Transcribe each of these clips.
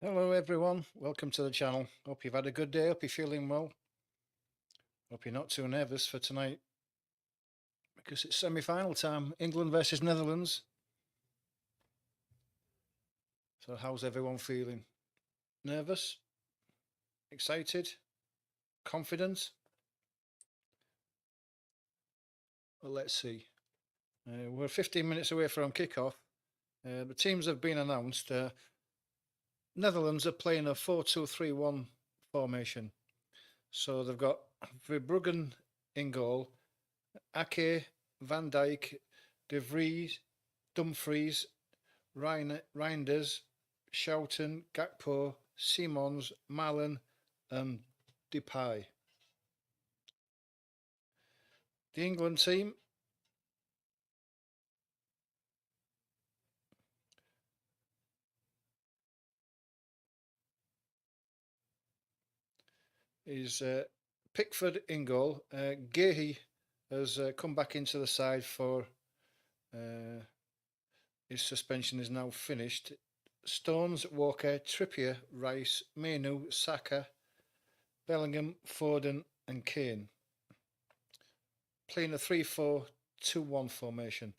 Hello everyone, welcome to the channel. Hope you've had a good day, hope you're feeling well. Hope you're not too nervous for tonight because it's semi-final time, England versus Netherlands. So how's everyone feeling? Nervous? Excited? Confident? Well, let's see. We're 15 minutes away from kickoff. The teams have been announced. Netherlands are playing a 4-2-3-1 formation. So they've got Verbruggen in goal, Ake, Van Dijk, De Vries, Dumfries, Reinders, Schouten, Gakpo, Simons, Malen, and Depay. The England team is Pickford in goal. Gehi has come back into the side for his suspension is now finished. Stones, Walker, Trippier, Rice, Mainu, Saka, Bellingham, Foden, and Kane. Playing a 3-4-2-1 formation.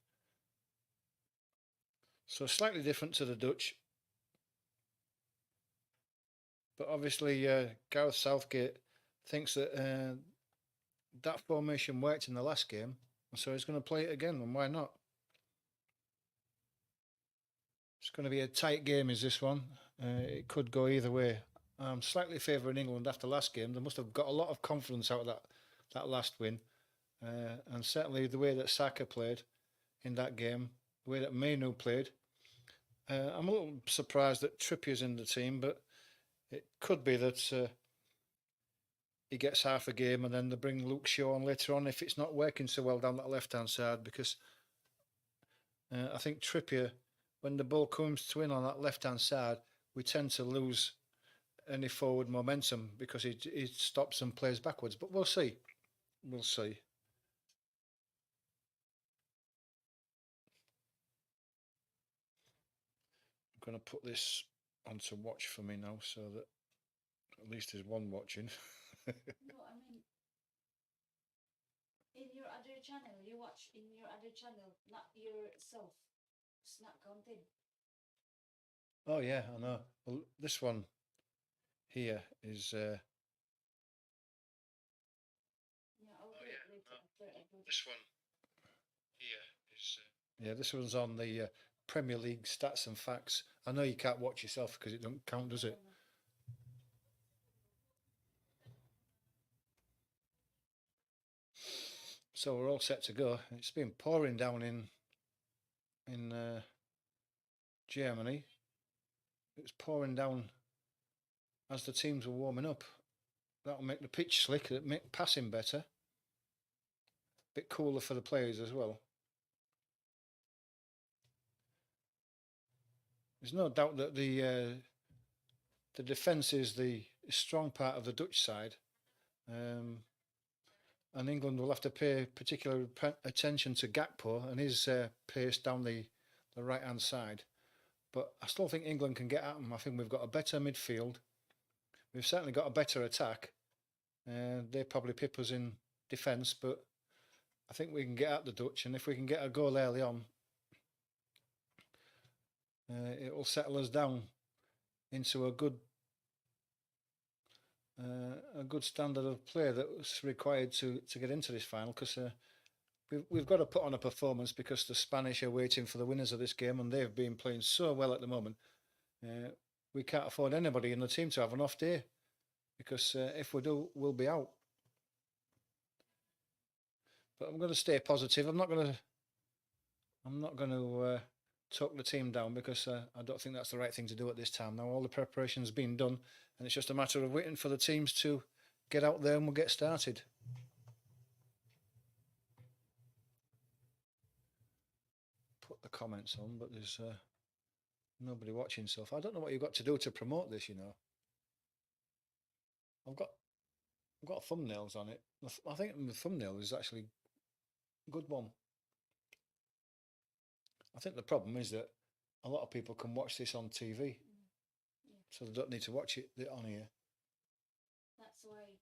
So slightly different to the Dutch. But obviously, Gareth Southgate thinks that that formation worked in the last game, so he's going to play it again, and why not? It's going to be a tight game, is this one? It could go either way. I'm slightly favouring England after last game. They must have got a lot of confidence out of that last win, and certainly the way that Saka played in that game, the way that Mainu played. I'm a little surprised that Trippier's in the team, but it could be that he gets half a game and then they bring Luke Shaw on later on if it's not working so well down that left-hand side, because I think Trippier, when the ball comes to in on that left-hand side, we tend to lose any forward momentum because he stops and plays backwards. But we'll see. We'll see. I'm going to put this onto watch for me now so that at least there's one watching. No, I mean, in your other channel, you watch in your other channel, not yourself. It's not counted. Oh yeah, I know. Well, this one here is. Yeah, I'll do it later after I go. This one here is. Yeah, this one's on the Premier League stats and facts. I know you can't watch yourself because it don't count, does it? So we're all set to go. It's been pouring down in Germany. It was pouring down as the teams were warming up. That'll make the pitch slick. It'll make passing better. A bit cooler for the players as well. There's no doubt that the defence is the strong part of the Dutch side, and England will have to pay particular attention to Gakpo and his pace down the right hand side. But I still think England can get at them. I think we've got a better midfield. We've certainly got a better attack. They probably pip us in defence, but I think we can get at the Dutch, and if we can get a goal early on, it will settle us down into a good standard of play that's required to get into this final, because we've got to put on a performance because the Spanish are waiting for the winners of this game and they've been playing so well at the moment. We can't afford anybody in the team to have an off day, because if we do, we'll be out. But I'm going to stay positive. I'm not going to talk the team down, because I don't think that's the right thing to do at this time. Now all the preparation's been done, and it's just a matter of waiting for the teams to get out there and we'll get started. Put the comments on, but there's nobody watching so far. I don't know what you've got to do to promote this, you know. I've got thumbnails on it. I think the thumbnail is actually a good one. I think the problem is that a lot of people can watch this on TV. so they don't need to watch it on here. That's why.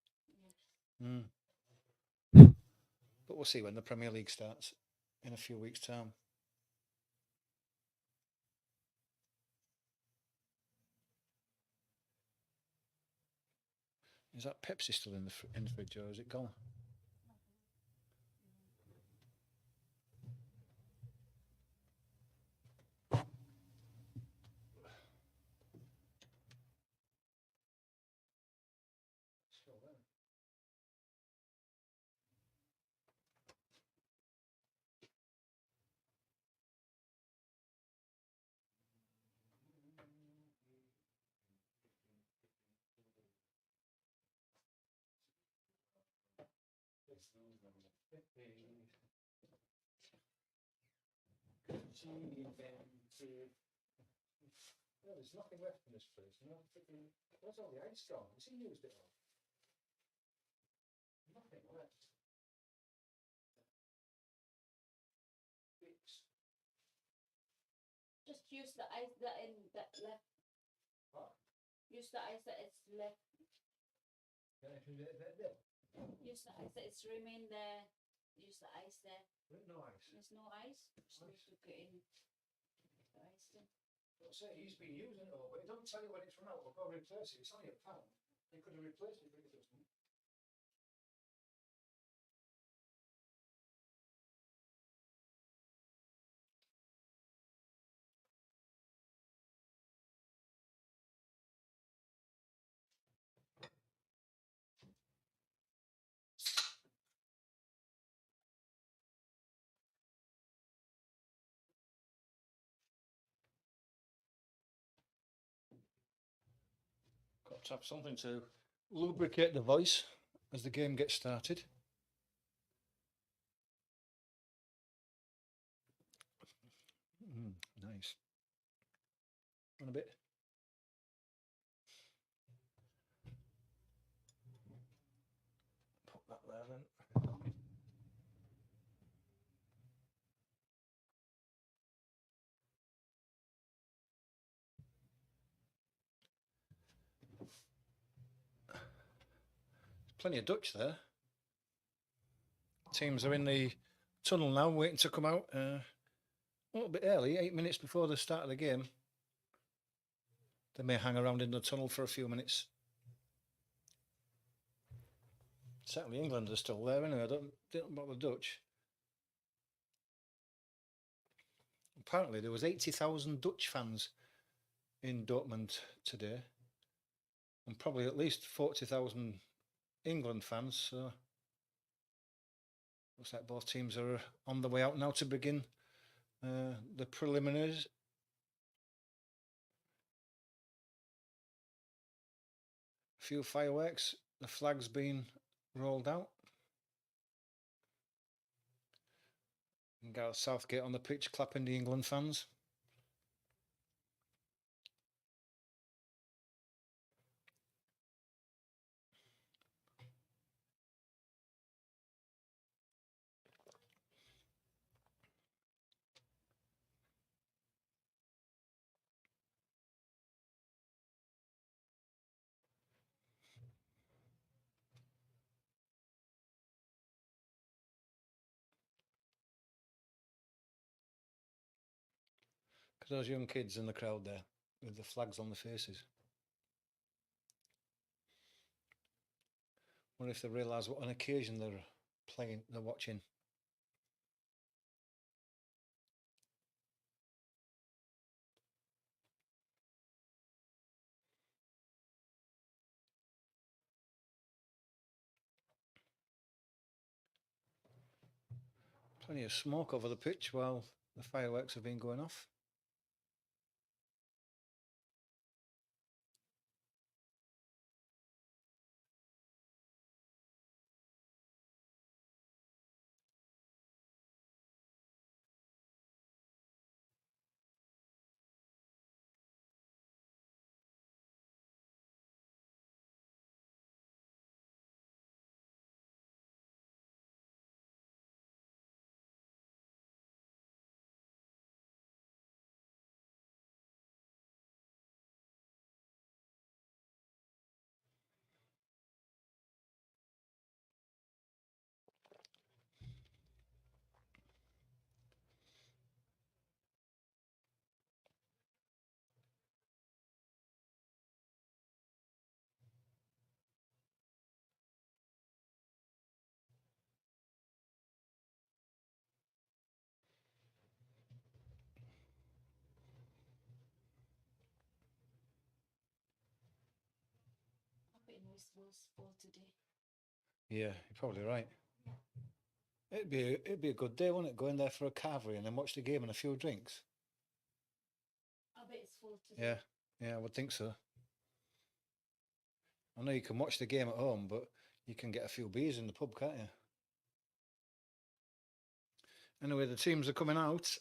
Yeah. Mm. But we'll see when the Premier League starts in a few weeks' time. Is that Pepsi still in the fridge, or is it gone? Still there. No, there's nothing left in this fridge. Where's all the ice gone? Has he used it all? Nothing left. Fix. Just use the ice that left. What? Use the ice that is left. Use the ice that is remain there. Use the ice there. No ice. There's no ice. Just need to put in the ice then. So he's been using it all, but it doesn't tell you when it's run out. We'll go replace it. It's only £1. He could have replaced it if it doesn't. Got to have something to lubricate the voice as the game gets started. Nice. And a bit. Put that there then. Plenty of Dutch there. Teams are in the tunnel now, waiting to come out. A little bit early, 8 minutes before the start of the game. They may hang around in the tunnel for a few minutes. Certainly England are still there anyway. I don't know about the Dutch. Apparently there was 80,000 Dutch fans in Dortmund today. And probably at least 40,000 England fans. So looks like both teams are on the way out now to begin the preliminaries. A few fireworks, the flag's been rolled out. And Gareth Southgate on the pitch clapping the England fans. Those young kids in the crowd there with the flags on their faces. Wonder if they realise what an occasion they're watching. Plenty of smoke over the pitch while the fireworks have been going off. it was for today. Yeah, you're probably right. It'd be a good day, wouldn't it? Go in there for a carvery and then watch the game and a few drinks. I bet it's full Yeah, today. yeah, I would think so. I know you can watch the game at home, but you can get a few beers in the pub, can't you? Anyway, the teams are coming out.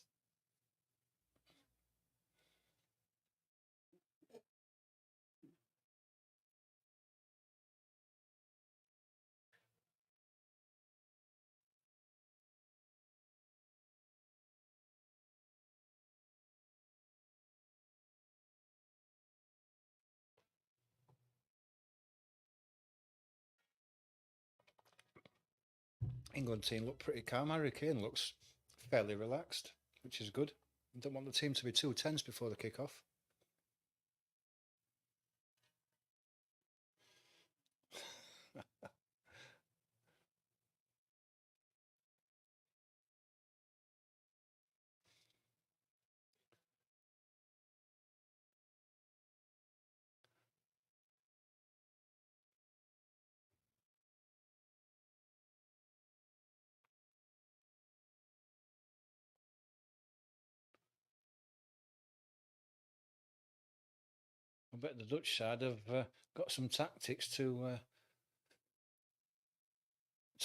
England team look pretty calm. Harry Kane looks fairly relaxed, which is good. I don't want the team to be too tense before the kick-off. I bet the Dutch side have got some tactics to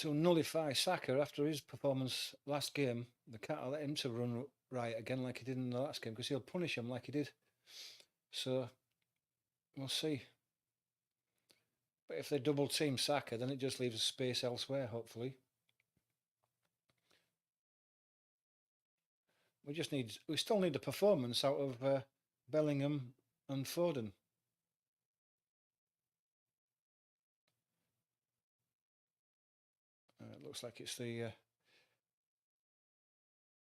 nullify Saka after his performance last game. They can't let him to run riot again like he did in the last game because he'll punish him like he did. So we'll see. But if they double team Saka, then it just leaves space elsewhere, hopefully. We still need a performance out of Bellingham and Foden. It looks like it's the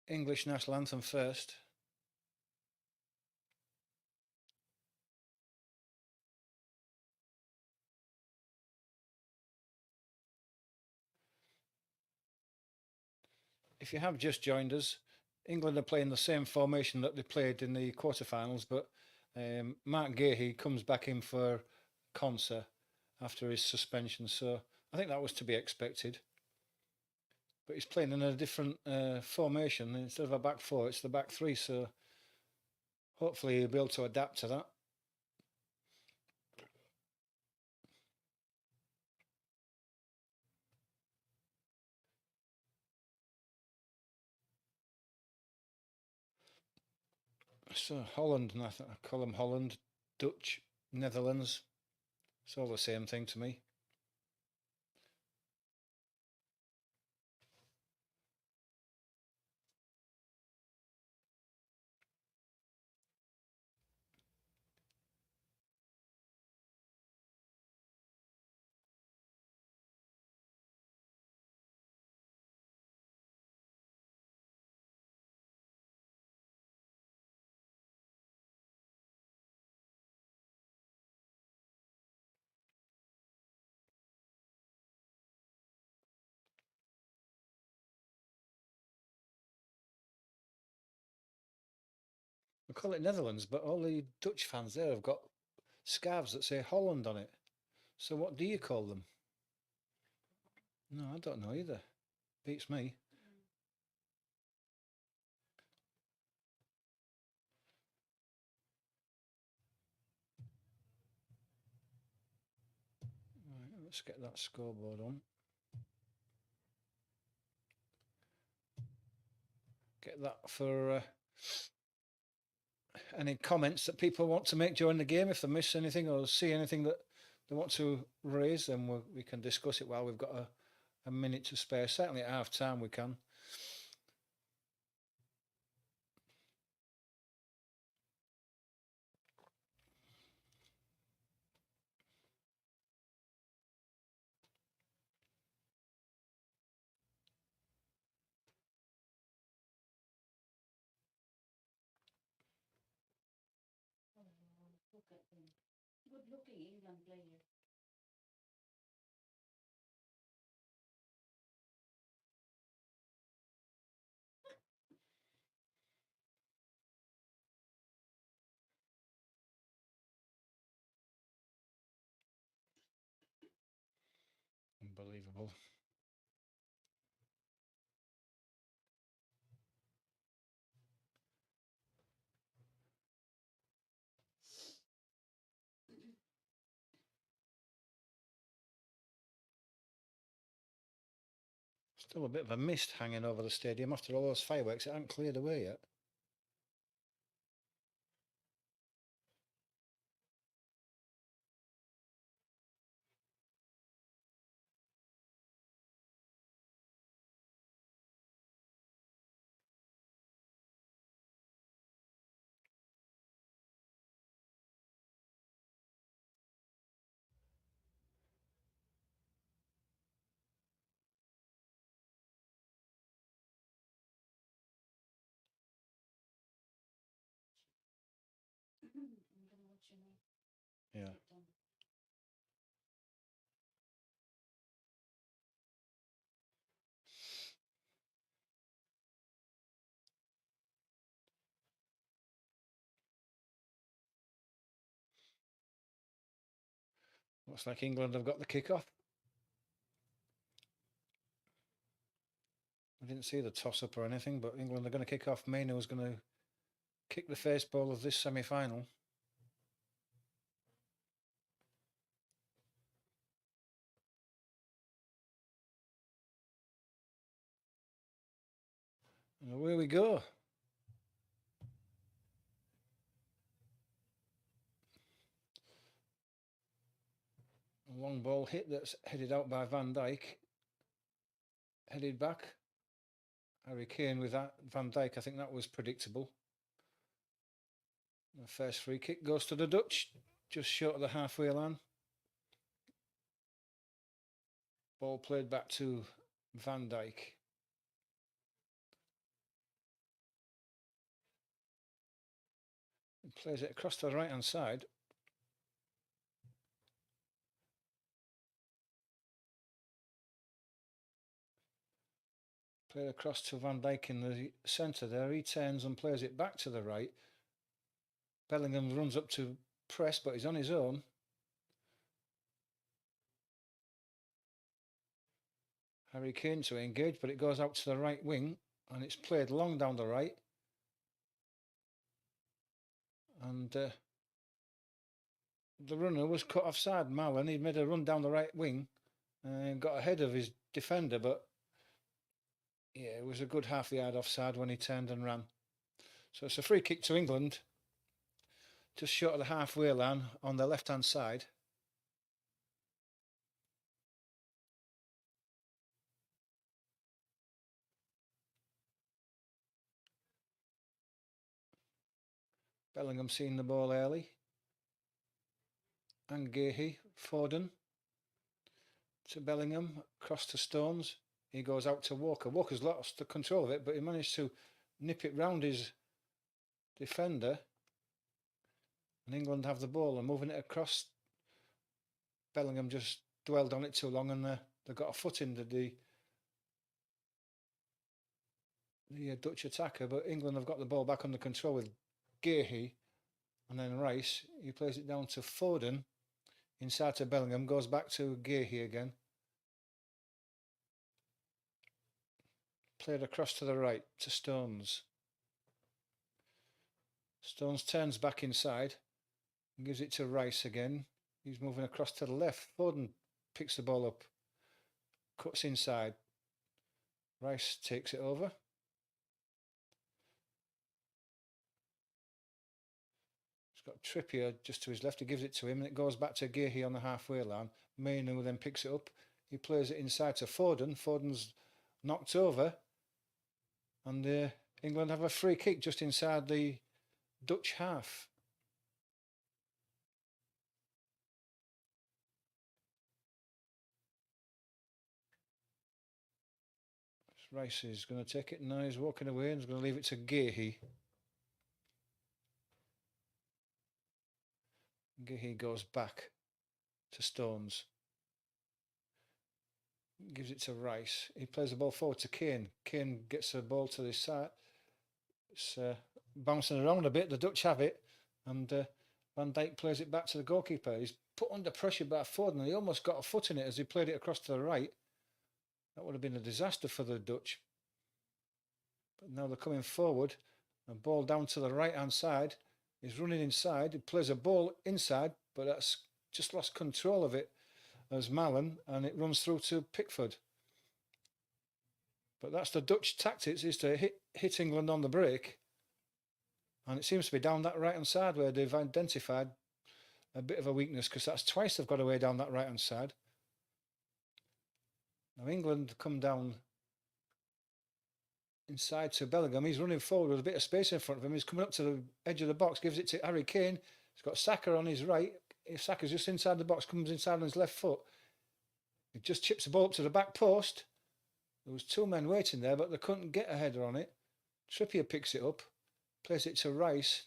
English national anthem first. If you have just joined us, England are playing the same formation that they played in the quarterfinals, but Mark Gahey comes back in for Conser after his suspension, so I think that was to be expected. But he's playing in a different formation. Instead of a back four, it's the back three, so hopefully he'll be able to adapt to that. So Holland, and I call them Holland, Dutch, Netherlands. It's all the same thing to me. We call it Netherlands, but all the Dutch fans there have got scarves that say Holland on it. So what do you call them? No, I don't know either. Beats me. Right, let's get that scoreboard on. Get that for any comments that people want to make during the game. If they miss anything or see anything that they want to raise, then we can discuss it while we've got a minute to spare. Certainly at half time we can. Oh, look at them. Good looking England player. Unbelievable. Still a bit of a mist hanging over the stadium after all those fireworks. It hasn't cleared away yet. I'm gonna watch you now. Yeah. Done. Looks like England have got the kick-off. I didn't see the toss-up or anything, but England are going to kick off. Mainoo's going to kick the first ball of this semi-final. And away we go. A long ball hit that's headed out by Van Dijk. Headed back. Harry Kane with that. Van Dijk, I think that was predictable. The first free kick goes to the Dutch, just short of the halfway line. Ball played back to Van Dijk. He plays it across to the right-hand side. Played across to Van Dijk in the centre there. He turns and plays it back to the right. Bellingham runs up to press, but he's on his own. Harry Kane to engage, but it goes out to the right wing, and it's played long down the right. And the runner was cut offside. Marlon, he made a run down the right wing and got ahead of his defender, but yeah, it was a good half yard offside when he turned and ran. So it's a free kick to England, just short of the halfway line on the left-hand side. Bellingham seeing the ball early. And Gahey, Foden to Bellingham, across to Stones. He goes out to Walker. Walker's lost the control of it, but he managed to nip it round his defender. And England have the ball and moving it across. Bellingham just dwelled on it too long, and they got a foot in the Dutch attacker. But England have got the ball back under control with Gahey, and then Rice. He plays it down to Foden. Inside to Bellingham, goes back to Gahey again. Played across to the right to Stones. Stones turns back inside and gives it to Rice again. He's moving across to the left. Foden picks the ball up, cuts inside. Rice takes it over. He's got Trippier just to his left. He gives it to him and it goes back to Gahey on the halfway line. Mainoo then picks it up. He plays it inside to Foden. Foden's knocked over. And England have a free kick just inside the Dutch half. Rice is going to take it. Now he's walking away and he's going to leave it to Gahey. Gahey goes back to Stones. Gives it to Rice. He plays the ball forward to Kane. Kane gets the ball to the side. It's bouncing around a bit. The Dutch have it. And Van Dijk plays it back to the goalkeeper. He's put under pressure by Foden and he almost got a foot in it as he played it across to the right. That would have been a disaster for the Dutch. But now they're coming forward. A ball down to the right hand side. He's running inside. He plays a ball inside, but that's just lost control of it as Malen, and it runs through to Pickford. But that's the Dutch tactics, is to hit England on the break. And it seems to be down that right hand side where they've identified a bit of a weakness, because that's twice they've got away down that right hand side. Now England come down inside to Bellingham. He's running forward with a bit of space in front of him. He's coming up to the edge of the box, gives it to Harry Kane. He's got Saka on his right. If Saka's just inside the box, comes inside on his left foot. He just chips the ball up to the back post. There was two men waiting there, but they couldn't get a header on it. Trippier picks it up, plays it to Rice,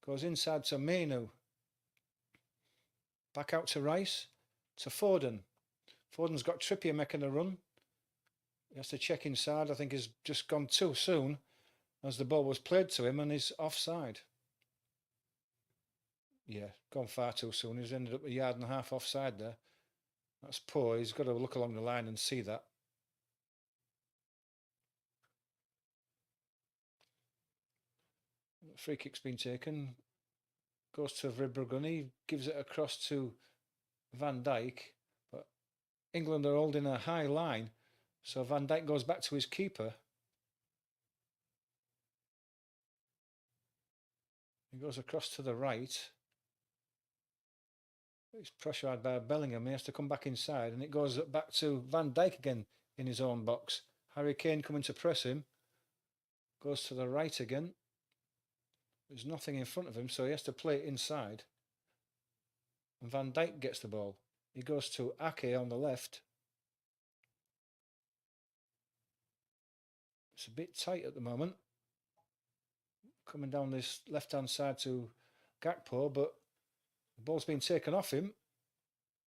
goes inside to Mainu. Back out to Rice, to Foden. Foden's got Trippier making a run. He has to check inside. I think he's just gone too soon as the ball was played to him and he's offside. Yeah, gone far too soon. He's ended up a yard and a half offside there. That's poor. He's got to look along the line and see that. Free kick's been taken. Goes to Verbruggen. He gives it across to Van Dijk. But England are holding a high line. So Van Dijk goes back to his keeper. He goes across to the right. He's pressured by Bellingham. He has to come back inside. And it goes back to Van Dijk again in his own box. Harry Kane coming to press him. Goes to the right again. There's nothing in front of him, so he has to play it inside. And Van Dijk gets the ball. He goes to Ake on the left. It's a bit tight at the moment. Coming down this left-hand side to Gakpo, but the ball's been taken off him.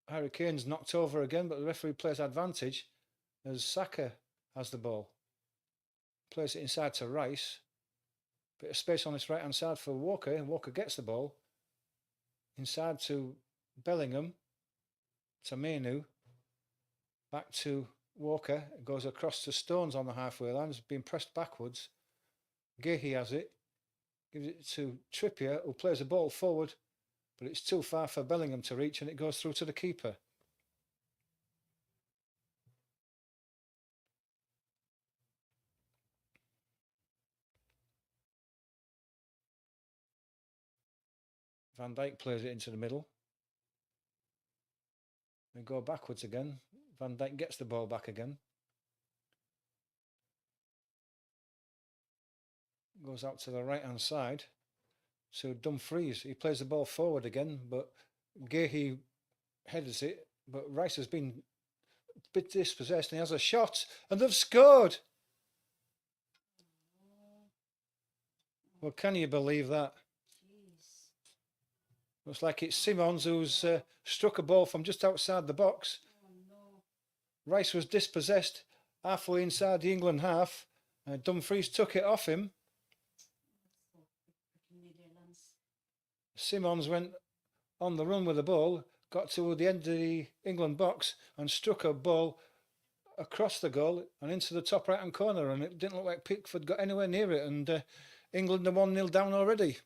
Harry Kane's knocked over again, but the referee plays advantage as Saka has the ball. Plays it inside to Rice. Bit of space on this right-hand side for Walker, and Walker gets the ball. Inside to Bellingham, to Mainu, back to Walker. It goes across to Stones on the halfway line. It's been pressed backwards. Gehi has it. Gives it to Trippier, who plays the ball forward, but it's too far for Bellingham to reach, and it goes through to the keeper. Van Dijk plays it into the middle. They go backwards again. Van Dijk gets the ball back again. Goes out to the right-hand side. So Dumfries, he plays the ball forward again, but Gehi headers it. But Rice has been a bit dispossessed and he has a shot, and they've scored! Well, can you believe that? Looks like it's Simons who's struck a ball from just outside the box. Rice was dispossessed halfway inside the England half. Dumfries took it off him. Simons went on the run with the ball, got to the end of the England box and struck a ball across the goal and into the top right-hand corner, and it didn't look like Pickford got anywhere near it, and England are 1-0 down already.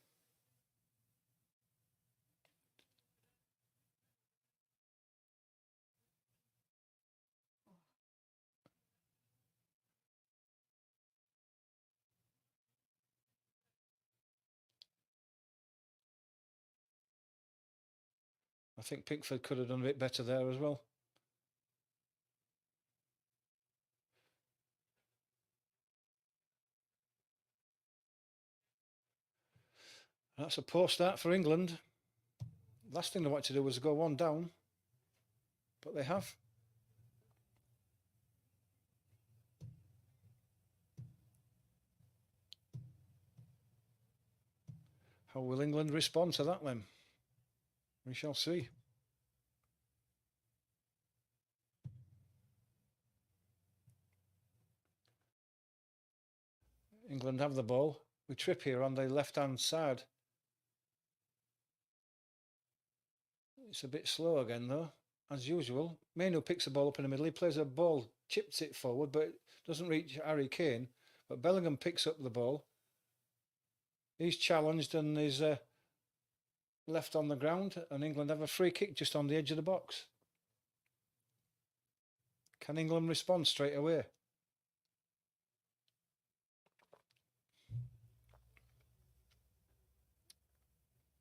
I think Pickford could have done a bit better there as well. That's a poor start for England. Last thing they wanted to do was go one down, but they have. How will England respond to that then? We shall see. England have the ball with Trippier on the left-hand side. It's a bit slow again though, as usual. Mainu picks the ball up in the middle. He plays a ball, chips it forward, but it doesn't reach Harry Kane. But Bellingham picks up the ball. He's challenged and is left on the ground, and England have a free kick just on the edge of the box. Can England respond straight away?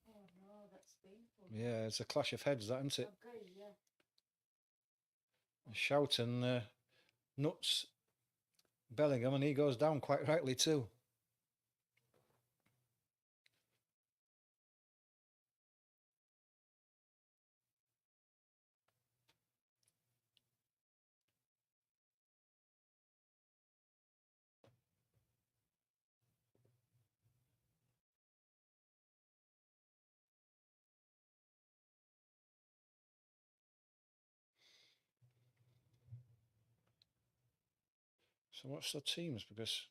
Oh no, that's painful. Yeah, it's a clash of heads, that, isn't it? Okay, yeah. Shouting nuts Bellingham, and he goes down quite rightly too. So what's the teams? Because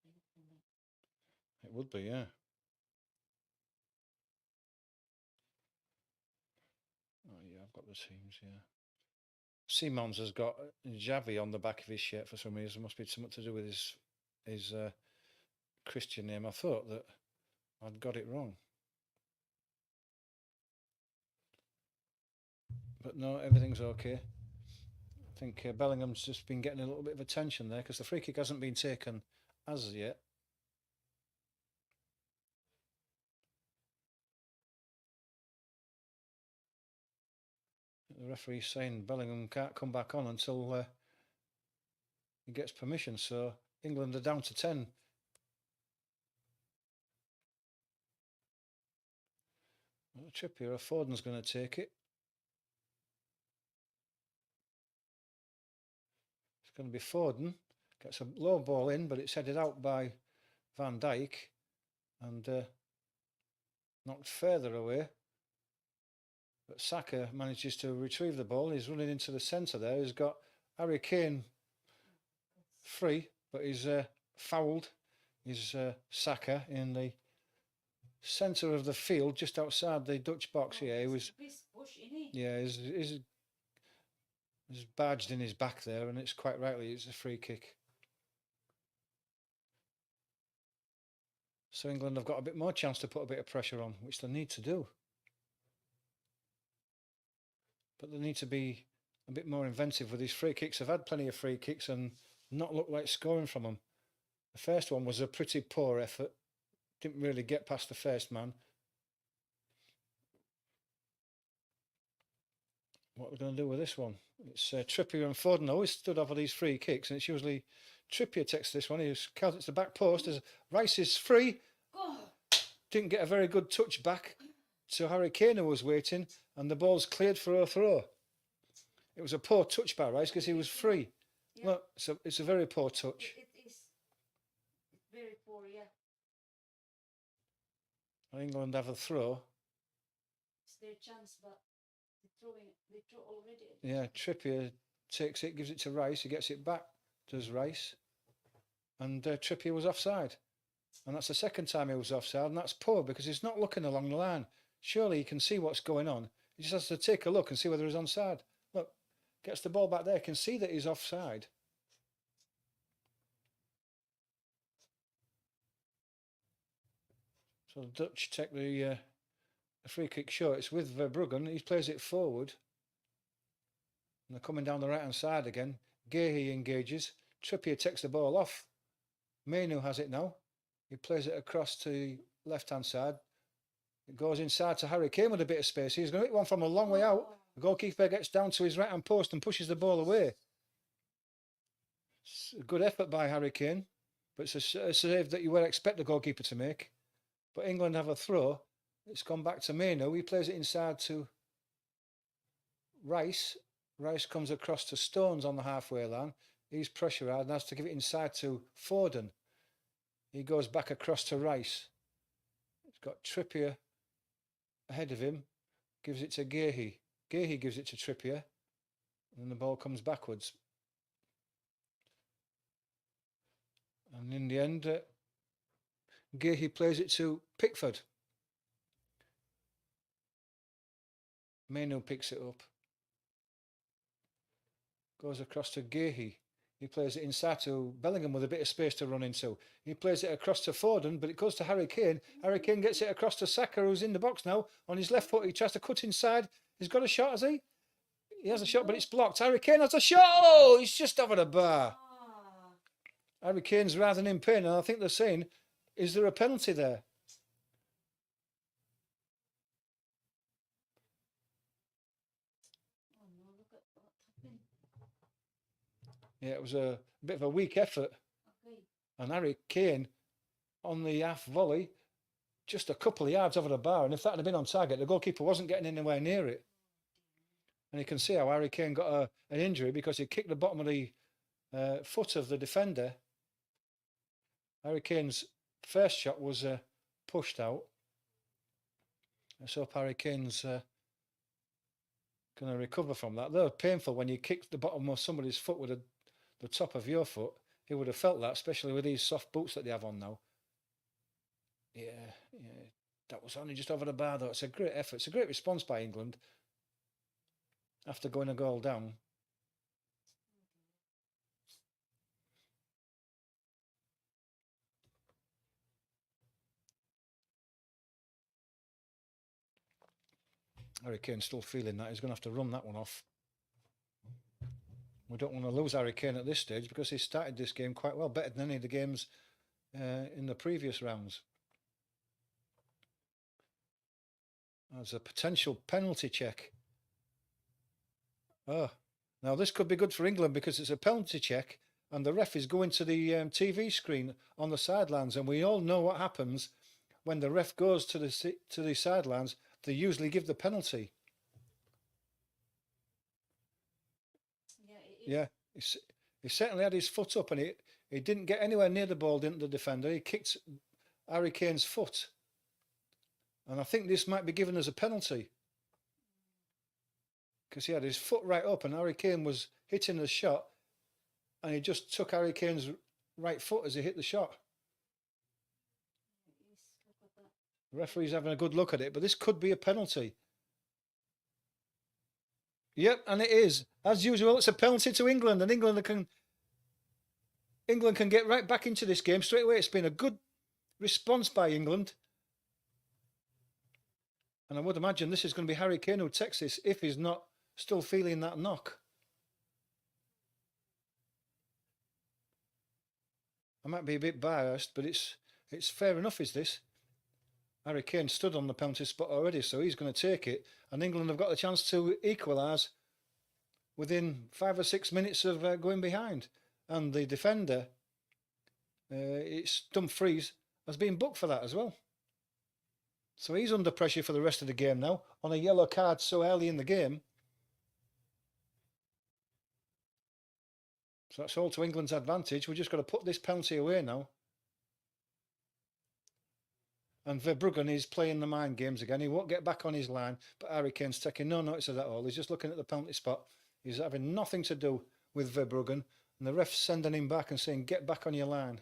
That's painful. it would be, yeah. Oh yeah, I've got the teams, yeah. Simons has got Javi on the back of his shirt for some reason. Must be something to do with his Christian name. I thought that I'd got it wrong. But no, everything's okay. I think Bellingham's just been getting a little bit of attention there because the free kick hasn't been taken as yet. The referee's saying Bellingham can't come back on until he gets permission. So England are down to 10. Well, Trippier or Foden's going to take it. It's going to be Foden. Gets a low ball in, but it's headed out by Van Dijk and knocked further away. But Saka manages to retrieve the ball. He's running into the centre there. He's got Harry Kane free, but he's fouled. He's Saka in the centre of the field, just outside the Dutch box. Yeah, he was. Yeah, he's barged in his back there, and it's quite rightly it's a free kick. So England have got a bit more chance to put a bit of pressure on, which they need to do. But they need to be a bit more inventive with these free kicks. They've had plenty of free kicks and not looked like scoring from them. The first one was a pretty poor effort. Didn't really get past the first man. What are we going to do with this one? It's Trippier and Foden always stood off of these free kicks, and it's usually Trippier takes this one. He counts it to the back post as Rice is free. Didn't get a very good touch back to Harry Kane, who was waiting, and the ball's cleared for a throw. It was a poor touch by Rice because he was free. Yeah. Look, so it's a very poor touch. It is very poor, yeah. England have a throw. It's their chance, but they throw already. Yeah, Trippier takes it, gives it to Rice. He gets it back, does Rice. And Trippier was offside. And that's the second time he was offside, and that's poor because he's not looking along the line. Surely he can see what's going on. He just has to take a look and see whether he's onside. Look, gets the ball back there, can see that he's offside. So the Dutch take the free kick short. It's with Verbruggen. He plays it forward. And they're coming down the right-hand side again. Guéhi engages. Trippier takes the ball off. Mainu has it now. He plays it across to the left-hand side. It goes inside to Harry Kane with a bit of space. He's going to hit one from a long way out. The goalkeeper gets down to his right-hand post and pushes the ball away. It's a good effort by Harry Kane, but it's a save that you would expect the goalkeeper to make. But England have a throw. It's gone back to Mainu. He plays it inside to Rice. Rice comes across to Stones on the halfway line. He's pressurised and has to give it inside to Foden. He goes back across to Rice. He's got Trippier ahead of him. Gives it to Guéhi. Guéhi gives it to Trippier. And the ball comes backwards. And in the end, Gahey plays it to Pickford. Mainu picks it up. Goes across to Gahey. He plays it inside to Bellingham with a bit of space to run into. He plays it across to Foden, but it goes to Harry Kane. Harry Kane gets it across to Saka, who's in the box now. On his left foot, he tries to cut inside. He's got a shot, has he? He has a shot, but it's blocked. Harry Kane has a shot! Oh, he's just over the bar. Harry Kane's rather in pain, and I think they're saying, is there a penalty there? Yeah, it was a bit of a weak effort. Okay. And Harry Kane on the half volley, just a couple of yards over the bar. And if that had been on target, the goalkeeper wasn't getting anywhere near it. And you can see how Harry Kane got an injury because he kicked the bottom of the foot of the defender. Harry Kane's first shot was pushed out. Let's hope Harry Kane's going to recover from that. Though painful when you kick the bottom of somebody's foot with the top of your foot. He would have felt that, especially with these soft boots that they have on now. Yeah, that was only just over the bar, though. It's a great effort. It's a great response by England after going a goal down. Harry Kane's still feeling that. He's going to have to run that one off. We don't want to lose Harry Kane at this stage because he started this game quite well, better than any of the games in the previous rounds. There's a potential penalty check. Oh, now this could be good for England because it's a penalty check and the ref is going to the TV screen on the sidelines, and we all know what happens when the ref goes to the sidelines. They usually give the penalty. Yeah, he certainly had his foot up, and he didn't get anywhere near the ball, didn't the defender? He kicked Harry Kane's foot. And I think this might be given as a penalty. Because he had his foot right up and Harry Kane was hitting the shot, and he just took Harry Kane's right foot as he hit the shot. The referee's having a good look at it, but this could be a penalty. Yep, and it is. As usual, it's a penalty to England, and England can get right back into this game straight away. It's been a good response by England. And I would imagine this is going to be Harry Kane who takes this if he's not still feeling that knock. I might be a bit biased, but it's fair enough, is this? Harry Kane stood on the penalty spot already, so he's going to take it. And England have got the chance to equalise within 5 or 6 minutes of going behind. And the defender, it's Dumfries, has been booked for that as well. So he's under pressure for the rest of the game now, on a yellow card so early in the game. So that's all to England's advantage. We've just got to put this penalty away now. And Verbruggen is playing the mind games again. He won't get back on his line, but Harry Kane's taking no notice of that at all. He's just looking at the penalty spot. He's having nothing to do with Verbruggen. And the ref's sending him back and saying, get back on your line.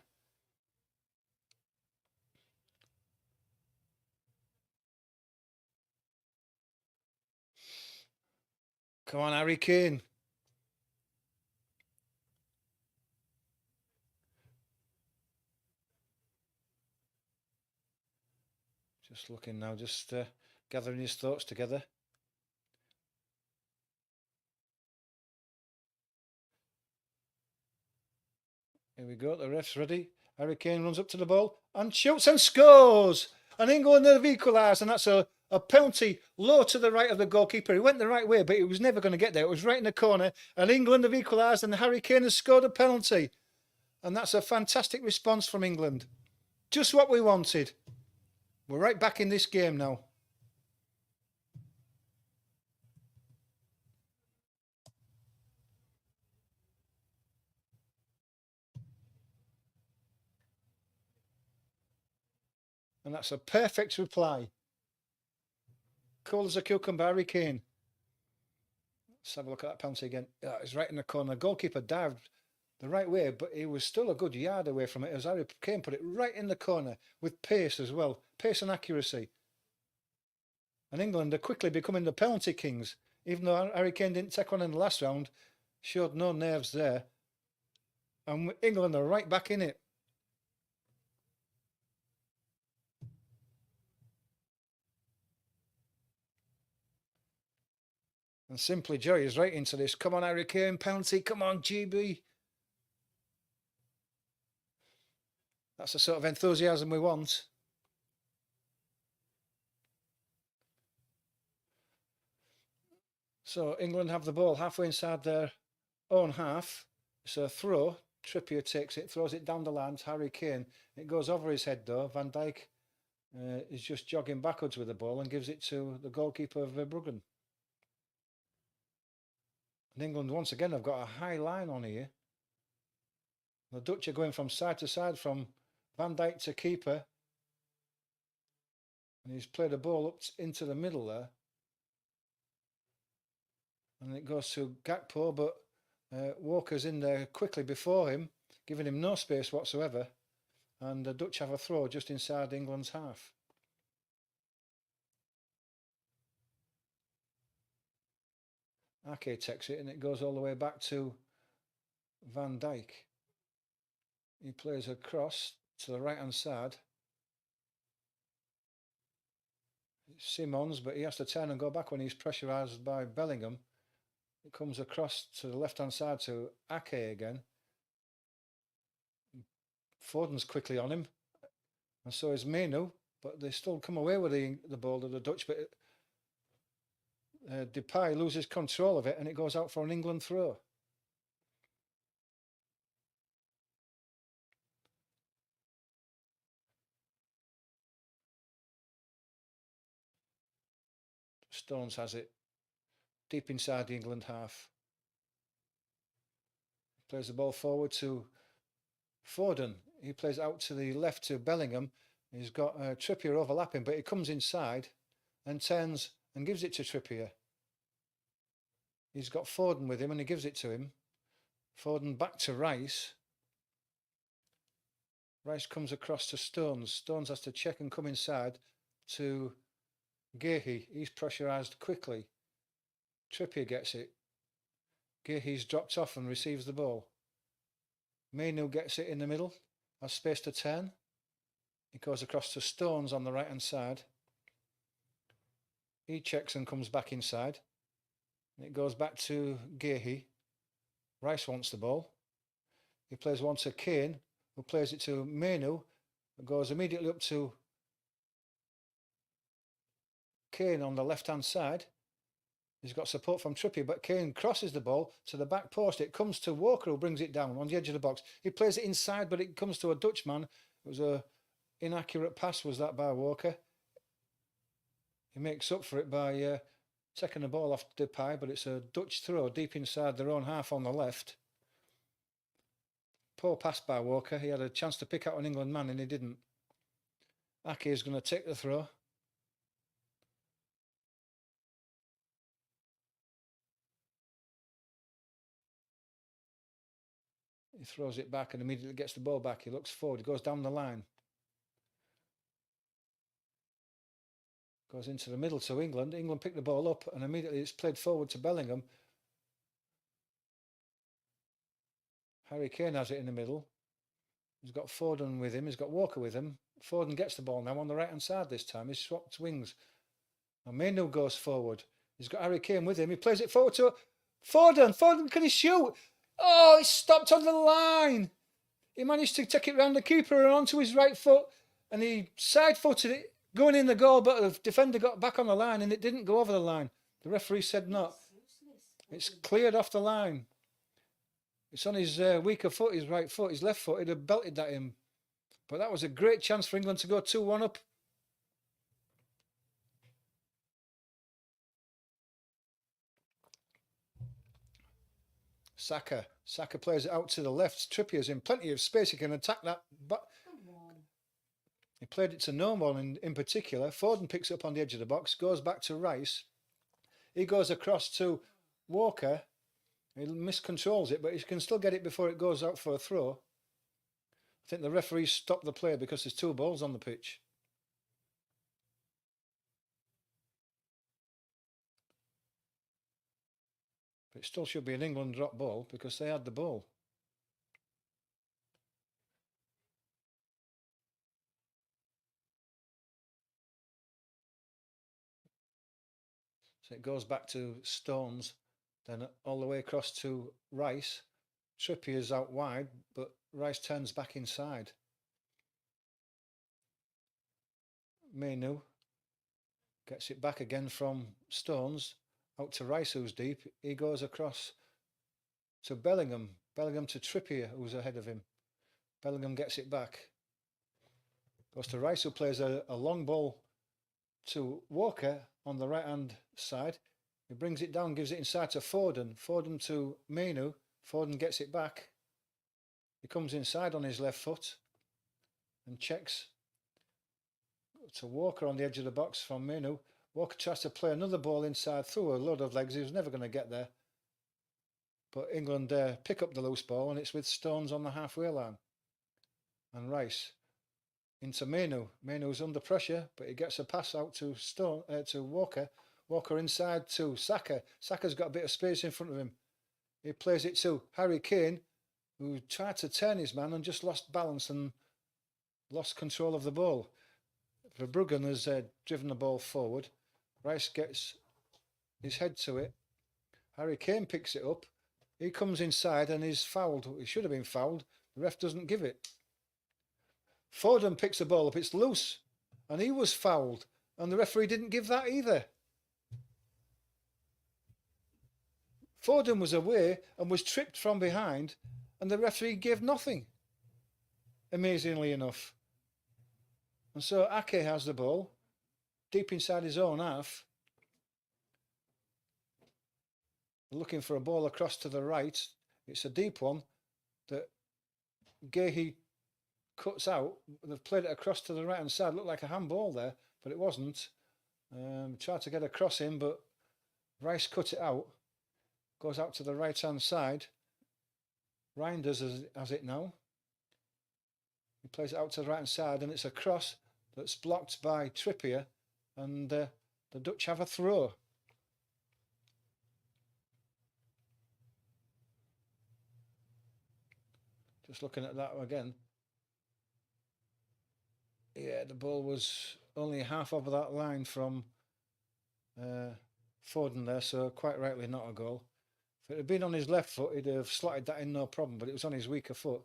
Come on, Harry Kane. Just looking now, just gathering his thoughts together. Here we go, the ref's ready. Harry Kane runs up to the ball and shoots and scores! And England have equalised, and that's a penalty low to the right of the goalkeeper. He went the right way, but he was never going to get there. It was right in the corner, and England have equalised, and Harry Kane has scored a penalty. And that's a fantastic response from England. Just what we wanted. We're right back in this game now. And that's a perfect reply. Cool as a cucumber, Harry Kane. Let's have a look at that penalty again. It's right in the corner. The goalkeeper dived the right way, but he was still a good yard away from it as Harry Kane put it right in the corner with pace as well, pace and accuracy. And England are quickly becoming the penalty kings, even though Harry Kane didn't take one in the last round, showed no nerves there. And England are right back in it. And Simply Joy is right into this. Come on, Harry Kane, penalty. Come on, GB. That's the sort of enthusiasm we want. So England have the ball halfway inside their own half. It's a throw. Trippier takes it, throws it down the line to Harry Kane. It goes over his head though. Van Dijk is just jogging backwards with the ball and gives it to the goalkeeper of Verbruggen. And England once again have got a high line on here. The Dutch are going from side to side from Van Dijk to keeper. And he's played a ball up into the middle there. And it goes to Gakpo, but Walker's in there quickly before him, giving him no space whatsoever. And the Dutch have a throw just inside England's half. Ake takes it and it goes all the way back to Van Dijk. He plays a cross to the right hand side. It's Simons, but he has to turn and go back when he's pressurised by Bellingham. It comes across to the left hand side to Ake again. Foden's quickly on him, and so is Menu, but they still come away with the ball to the Dutch. But Depay loses control of it and it goes out for an England throw. Stones has it deep inside the England half. Plays the ball forward to Foden. He plays out to the left to Bellingham. He's got Trippier overlapping, but he comes inside and turns and gives it to Trippier. He's got Foden with him and he gives it to him. Foden back to Rice. Rice comes across to Stones. Stones has to check and come inside to Gehi. He's pressurised quickly. Trippier gets it. Gehi's dropped off and receives the ball. Menu gets it in the middle. Has space to turn. He goes across to Stones on the right hand side. He checks and comes back inside. It goes back to Gehi. Rice wants the ball. He plays one to Kane, who plays it to Menu. It goes immediately up to Kane on the left hand side. He's got support from Trippier, but Kane crosses the ball to the back post. It comes to Walker, who brings it down on the edge of the box. He plays it inside, but it comes to a Dutchman. It was a inaccurate pass, was that, by Walker. He makes up for it by taking the ball off Depay, but it's a Dutch throw deep inside their own half on the left. Poor pass by Walker. He had a chance to pick out an England man and he didn't. Ake is going to take the throw. He throws it back and immediately gets the ball back. He looks forward. He goes down the line. Goes into the middle to England. England pick the ball up and immediately it's played forward to Bellingham. Harry Kane has it in the middle. He's got Foden with him. He's got Walker with him. Foden gets the ball now on the right hand side this time. He's swapped wings. And Menu goes forward. He's got Harry Kane with him. He plays it forward to Foden. Foden, can he shoot? Oh, it's stopped on the line. He managed to take it round the keeper and onto his right foot. And he side-footed it, going in the goal, but the defender got back on the line and it didn't go over the line. The referee said not. It's cleared off the line. It's on his weaker foot, his right foot. His left foot, he'd have belted that in. But that was a great chance for England to go 2-1 up. Saka plays it out to the left. Trippier's in plenty of space. He can attack that. But he played it to no one in particular. Foden picks it up on the edge of the box, goes back to Rice. He goes across to Walker. He miscontrols it, but he can still get it before it goes out for a throw. I think the referee stopped the play because there's 2 balls on the pitch. But it still should be an England drop ball because they had the ball. So it goes back to Stones, then all the way across to Rice. Trippier's out wide, but Rice turns back inside. Mainu gets it back again from Stones, out to Rice, who's deep. He goes across to Bellingham. Bellingham to Trippier, who's ahead of him. Bellingham gets it back. Goes to Rice, who plays a long ball to Walker on the right-hand side. He brings it down, gives it inside to Foden. Foden to Mainu. Foden gets it back. He comes inside on his left foot and checks to Walker on the edge of the box from Mainu. Walker tries to play another ball inside through a load of legs. He was never going to get there. But England pick up the loose ball, and it's with Stones on the halfway line. And Rice into Mainu. Mainu's under pressure, but he gets a pass out to Walker. Walker inside to Saka. Saka's got a bit of space in front of him. He plays it to Harry Kane, who tried to turn his man and just lost balance and lost control of the ball. Verbruggen has driven the ball forward. Rice gets his head to it. Harry Kane picks it up. He comes inside and is fouled. He should have been fouled. The ref doesn't give it. Foden picks the ball up. It's loose. And he was fouled. And the referee didn't give that either. Foden was away and was tripped from behind. And the referee gave nothing. Amazingly enough. And so Ake has the ball. Deep inside his own half. Looking for a ball across to the right. It's a deep one that Gehi cuts out. They've played it across to the right hand side. Looked like a handball there, but it wasn't. Tried to get across him, but Rice cut it out. Goes out to the right hand side. Reinders has it now. He plays it out to the right hand side, and it's a cross that's blocked by Trippier, and the Dutch have a throw. Just looking at that again. Yeah, the ball was only half over that line from Foden there, so quite rightly not a goal. If it had been on his left foot, he'd have slotted that in no problem, but it was on his weaker foot.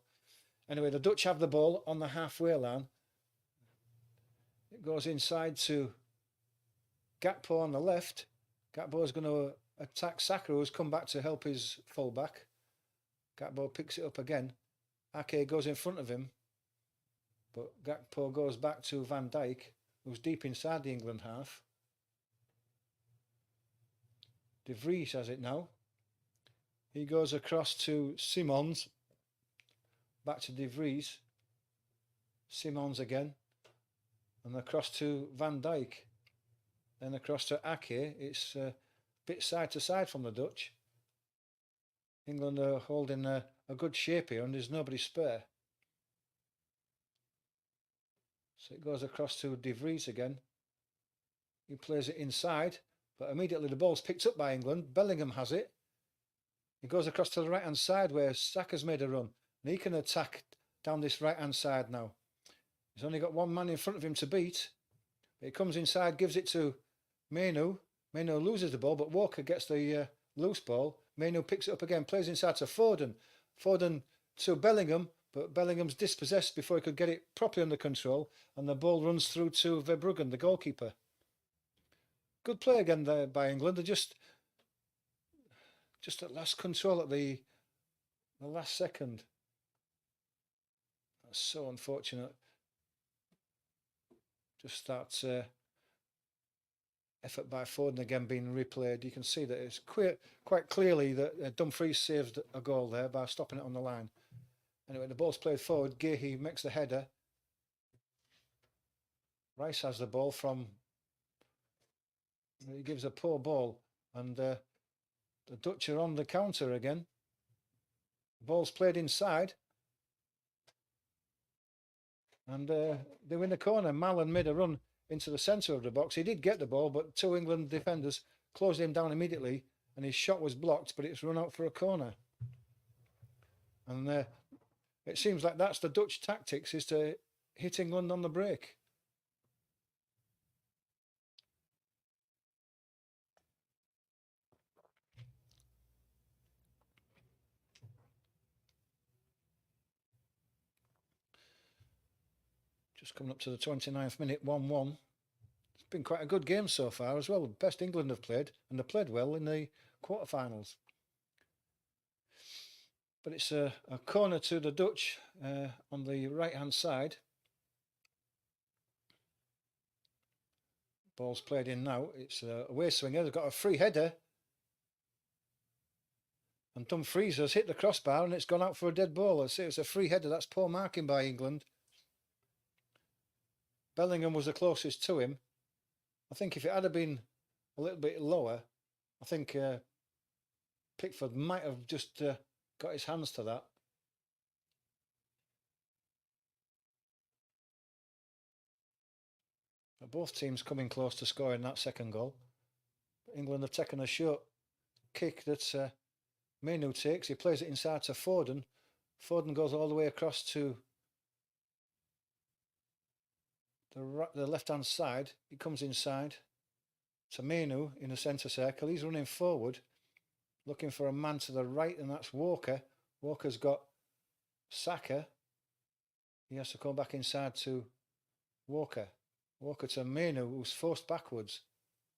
Anyway, the Dutch have the ball on the halfway line. It goes inside to Gakpo on the left. Gakpo is going to attack Saka, who's come back to help his fullback. Gakpo picks it up again. Ake goes in front of him, but Gakpo goes back to Van Dijk, who's deep inside the England half. De Vries has it now. He goes across to Simons. Back to De Vries. Simons again. And across to Van Dijk. Then across to Ake. It's a bit side to side from the Dutch. England are holding a good shape here, and there's nobody spare. So it goes across to De Vries again. He plays it inside, but immediately the ball's picked up by England. Bellingham has it. He goes across to the right hand side where Saka's made a run, and he can attack down this right hand side now. He's only got one man in front of him to beat. But he comes inside, gives it to Mainu. Mainu loses the ball, but Walker gets the loose ball. Mainu picks it up again, plays inside to Foden. Foden to Bellingham, but Bellingham's dispossessed before he could get it properly under control, and the ball runs through to Verbruggen, the goalkeeper. Good play again there by England. They just at last control at the last second. That's so unfortunate. Just that effort by Foden again being replayed. You can see that it's quite clearly that Dumfries saved a goal there by stopping it on the line. Anyway, the ball's played forward. Gehi makes the header. Rice has the ball from... He gives a poor ball, and the The Dutch are on the counter again. Ball's played inside. And they win the corner. Mallon made a run into the centre of the box. He did get the ball, but two England defenders closed him down immediately, and his shot was blocked, but it's run out for a corner. And it seems like that's the Dutch tactics, is to hit England on the break. Just coming up to the 29th minute, 1-1. It's been quite a good game so far as well. Best England have played, and they played well in the quarterfinals. But it's a corner to the Dutch on the right-hand side. Ball's played in now. It's a away swinger. They've got a free header. And Dumfries has hit the crossbar and it's gone out for a dead ball. I say it's a free header. That's poor marking by England. Bellingham was the closest to him. I think if it had been a little bit lower, I think Pickford might have just got his hands to that. But both teams coming close to scoring that second goal. England have taken a short kick that Mainu takes. He plays it inside to Foden. Foden goes all the way across to the left-hand side. He comes inside to Mainu in the centre circle. He's running forward, looking for a man to the right, and that's Walker. Walker's got Saka. He has to come back inside to Walker. Walker to Mainu, who's forced backwards.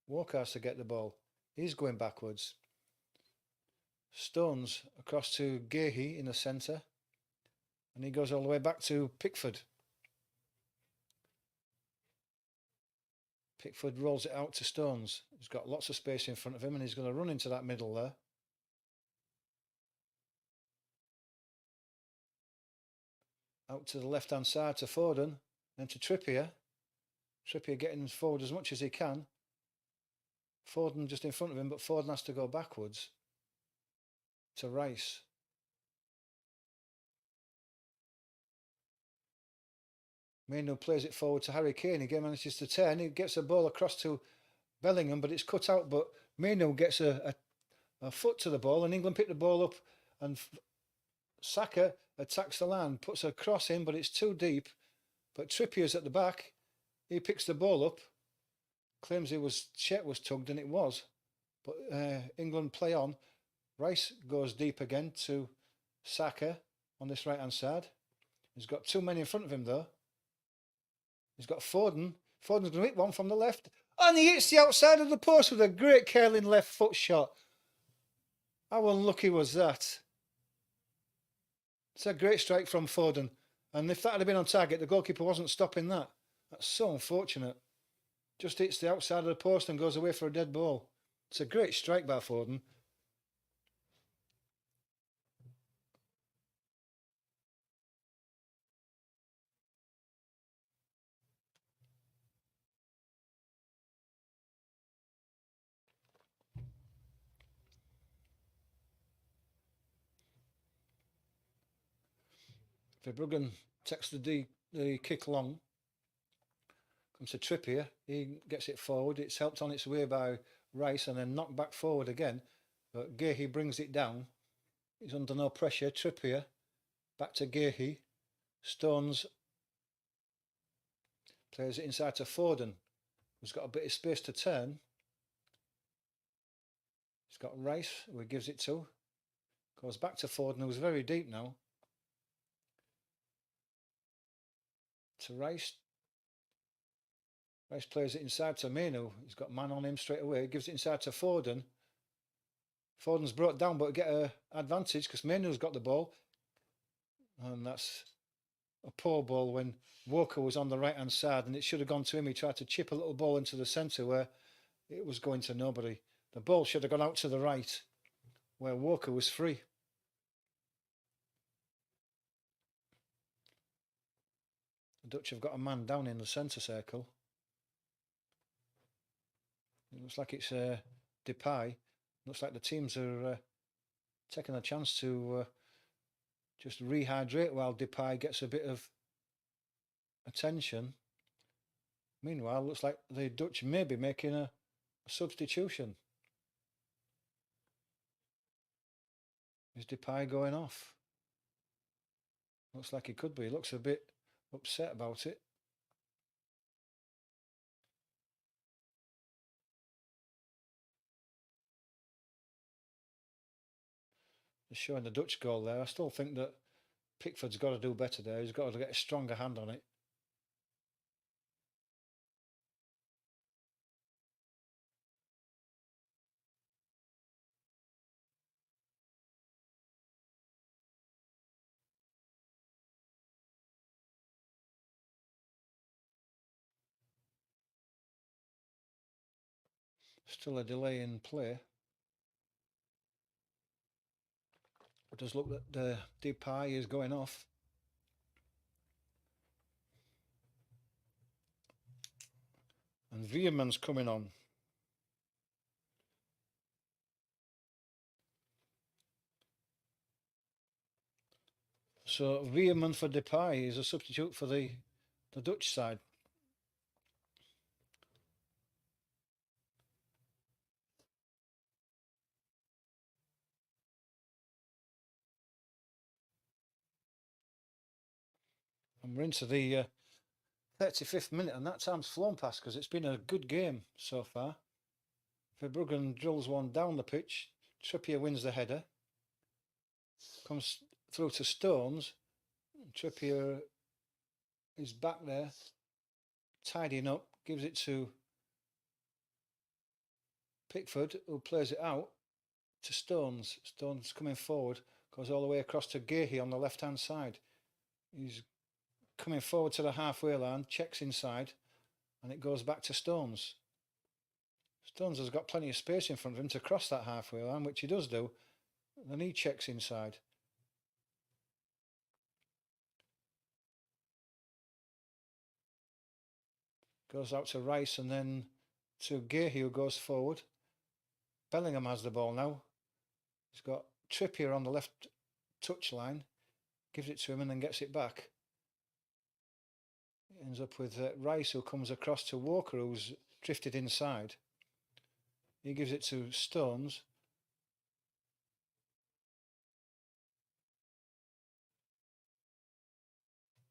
Walker has to get the ball. He's going backwards. Stones across to Gehi in the centre. And he goes all the way back to Pickford. Pickford rolls it out to Stones. He's got lots of space in front of him and he's going to run into that middle there. Out to the left-hand side to Foden. Then to Trippier. Trippier getting forward as much as he can. Foden just in front of him, but Foden has to go backwards to Rice. Mainu plays it forward to Harry Kane. He manages to turn. He gets a ball across to Bellingham, but it's cut out. But Mainu gets a foot to the ball, and England pick the ball up. And Saka attacks the line, puts a cross in, but it's too deep. But Trippier's at the back. He picks the ball up, claims Chet was tugged, and it was. But England play on. Rice goes deep again to Saka on this right-hand side. He's got too many in front of him, though. He's got Foden. Foden's going to hit one from the left. And he hits the outside of the post with a great curling left foot shot. How unlucky was that? It's a great strike from Foden. And if that had been on target, the goalkeeper wasn't stopping that. That's so unfortunate. Just hits the outside of the post and goes away for a dead ball. It's a great strike by Foden. Verbruggen takes the kick long. Comes to Trippier. He gets it forward. It's helped on its way by Rice and then knocked back forward again. But Gehi brings it down. He's under no pressure. Trippier. Back to Gehi. Stones plays it inside to Foden, who's got a bit of space to turn. He's got Rice, who he gives it to. Goes back to Foden, who's very deep now. To Rice. Rice plays it inside to Mainu. He's got man on him straight away. Gives it inside to Foden. Foden's brought down, but get an advantage because Mainu's got the ball. And that's a poor ball when Walker was on the right-hand side and it should have gone to him. He tried to chip a little ball into the centre where it was going to nobody. The ball should have gone out to the right where Walker was free. The Dutch have got a man down in the centre circle. It looks like it's Depay. Looks like the teams are taking a chance to just rehydrate while Depay gets a bit of attention. Meanwhile, looks like the Dutch may be making a substitution. Is Depay going off? Looks like he could be. He looks a bit upset about it. Just showing the Dutch goal there. I still think that Pickford's got to do better there. He's got to get a stronger hand on it. Still a delay in play. It does look that the Depay is going off. And Veerman's coming on. So Veerman for Depay is a substitute for the Dutch side. And we're into the 35th minute, and that time's flown past because it's been a good game so far. Verbruggen drills one down the pitch. Trippier wins the header. Comes through to Stones. Trippier is back there, tidying up, gives it to Pickford, who plays it out to Stones. Stones coming forward, goes all the way across to Gehi on the left-hand side. He's coming forward to the halfway line, checks inside, and it goes back to Stones. Stones has got plenty of space in front of him to cross that halfway line, which he does do. Then he checks inside. Goes out to Rice and then to Gehi, who goes forward. Bellingham has the ball now. He's got Trippier on the left touchline. Gives it to him and then gets it back. He ends up with Rice, who comes across to Walker, who's drifted inside. He gives it to Stones.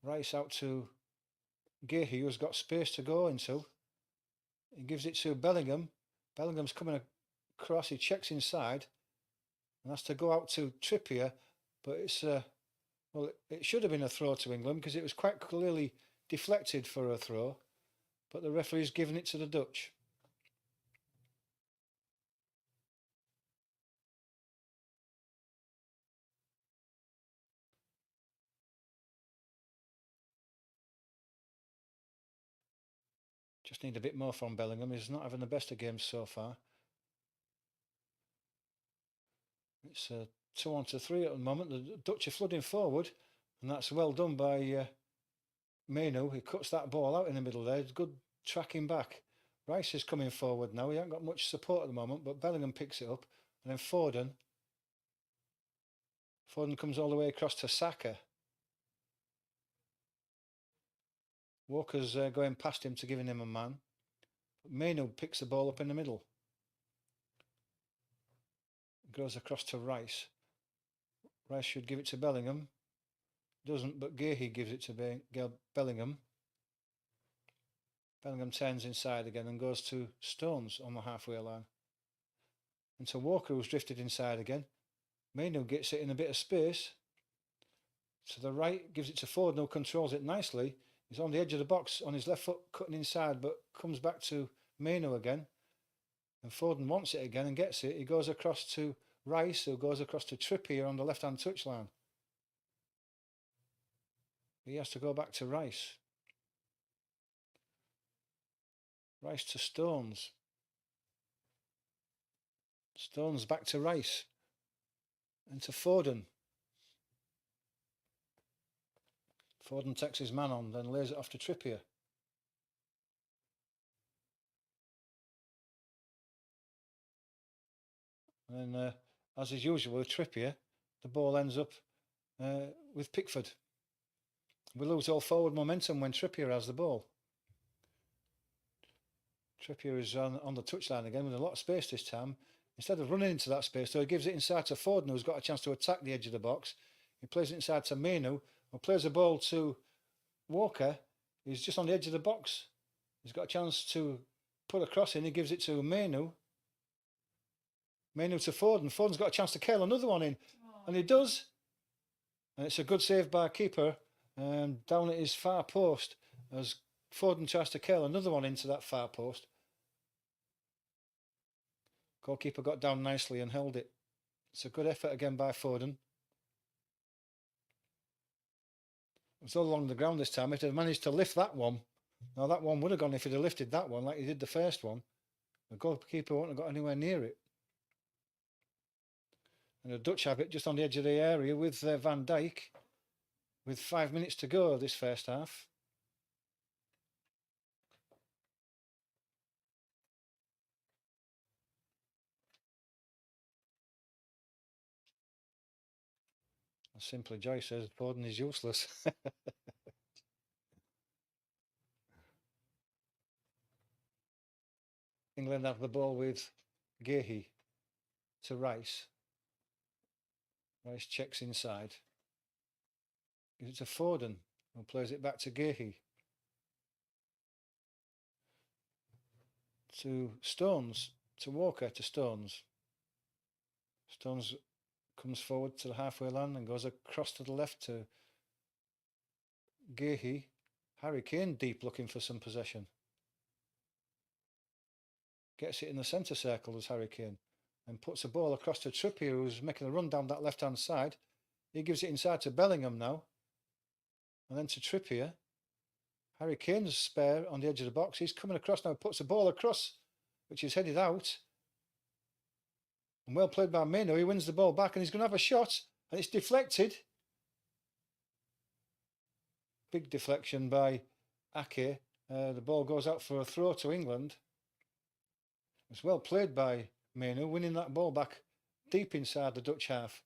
Rice out to Gehi, who's got space to go into. He gives it to Bellingham. Bellingham's coming across. He checks inside and has to go out to Trippier, but it's well, it should have been a throw to England because it was quite clearly deflected for a throw, but the referee's given it to the Dutch. Just need a bit more from Bellingham. He's not having the best of games so far. It's 2-on-3 at the moment. The Dutch are flooding forward, and that's well done by Menu. He cuts that ball out in the middle there. It's good tracking back. Rice is coming forward now. He hasn't got much support at the moment, but Bellingham picks it up. And then Foden comes all the way across to Saka. Walker's going past him to giving him a man. Menu picks the ball up in the middle. Goes across to Rice. Rice should give it to Bellingham. Doesn't, but Gehi gives it to Bellingham. Bellingham turns inside again and goes to Stones on the halfway line. And to Walker, who's drifted inside again. Menu gets it in a bit of space. To the right, gives it to Foden, who controls it nicely. He's on the edge of the box on his left foot, cutting inside, but comes back to Menu again. And Foden wants it again and gets it. He goes across to Rice, who goes across to Trippier on the left-hand touchline. He has to go back to Rice. Rice to Stones. Stones back to Rice. And to Foden. Foden takes his man on, then lays it off to Trippier. And as is usual with Trippier, the ball ends up with Pickford. We lose all forward momentum when Trippier has the ball. Trippier is on the touchline again with a lot of space this time. Instead of running into that space, though, he gives it inside to Foden, who's got a chance to attack the edge of the box. He plays it inside to Mainu, who plays the ball to Walker. He's just on the edge of the box. He's got a chance to put a cross in. He gives it to Mainu. Mainu to Foden. Foden's got a chance to curl another one in. And he does. And it's a good save by keeper. Down at his far post as Foden tries to curl another one into that far post. Goalkeeper got down nicely and held it. It's a good effort again by Foden. It was all along the ground this time. If he'd managed to lift that one, now that one would have gone if he'd have lifted that one like he did the first one. The goalkeeper wouldn't have got anywhere near it. And the Dutch have it just on the edge of the area with Van Dijk, with 5 minutes to go this first half. As Simply Joy says, Foden is useless. England have the ball with Gehi to Rice. Rice checks inside. Gives it to Foden, who plays it back to Gehi. To Stones, to Walker, to Stones. Stones comes forward to the halfway line and goes across to the left to Gehi. Harry Kane deep looking for some possession. Gets it in the centre circle as Harry Kane and puts the ball across to Trippier, who's making a run down that left-hand side. He gives it inside to Bellingham now. And then to Trippier. Harry Kane's spare on the edge of the box. He's coming across now, puts the ball across, which is headed out. And well played by Mainu. He wins the ball back and he's going to have a shot. And it's deflected. Big deflection by Ake. The ball goes out for a throw to England. It's well played by Mainu, winning that ball back deep inside the Dutch half.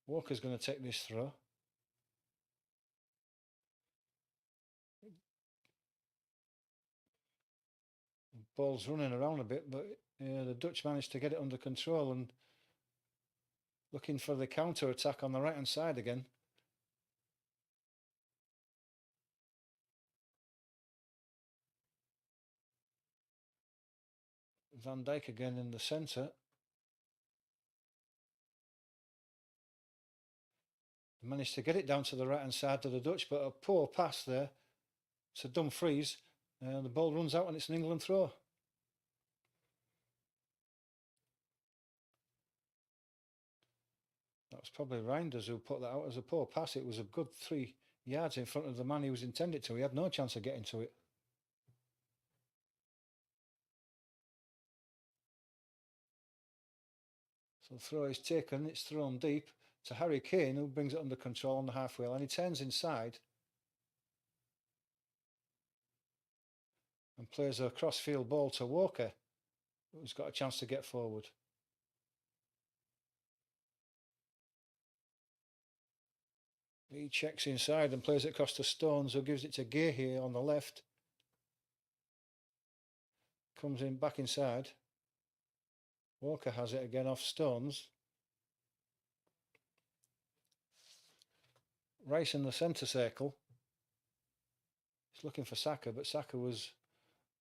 Walker's going to take this throw. Ball's running around a bit, but the Dutch managed to get it under control and looking for the counter attack on the right hand side again. Van Dijk again in the centre. They managed to get it down to the right hand side to the Dutch, but a poor pass there to Dumfries. The ball runs out and it's an England throw. That was probably Reinders who put that out as a poor pass. It was a good 3 yards in front of the man he was intended to. He had no chance of getting to it. So the throw is taken, it's thrown deep to Harry Kane, who brings it under control on the halfway line. He turns inside and plays a crossfield ball to Walker, who's got a chance to get forward. He checks inside and plays it across to Stones, who gives it to Gehi on the left. Comes in back inside. Walker has it again off Stones. Rice in the centre circle. He's looking for Saka, but Saka was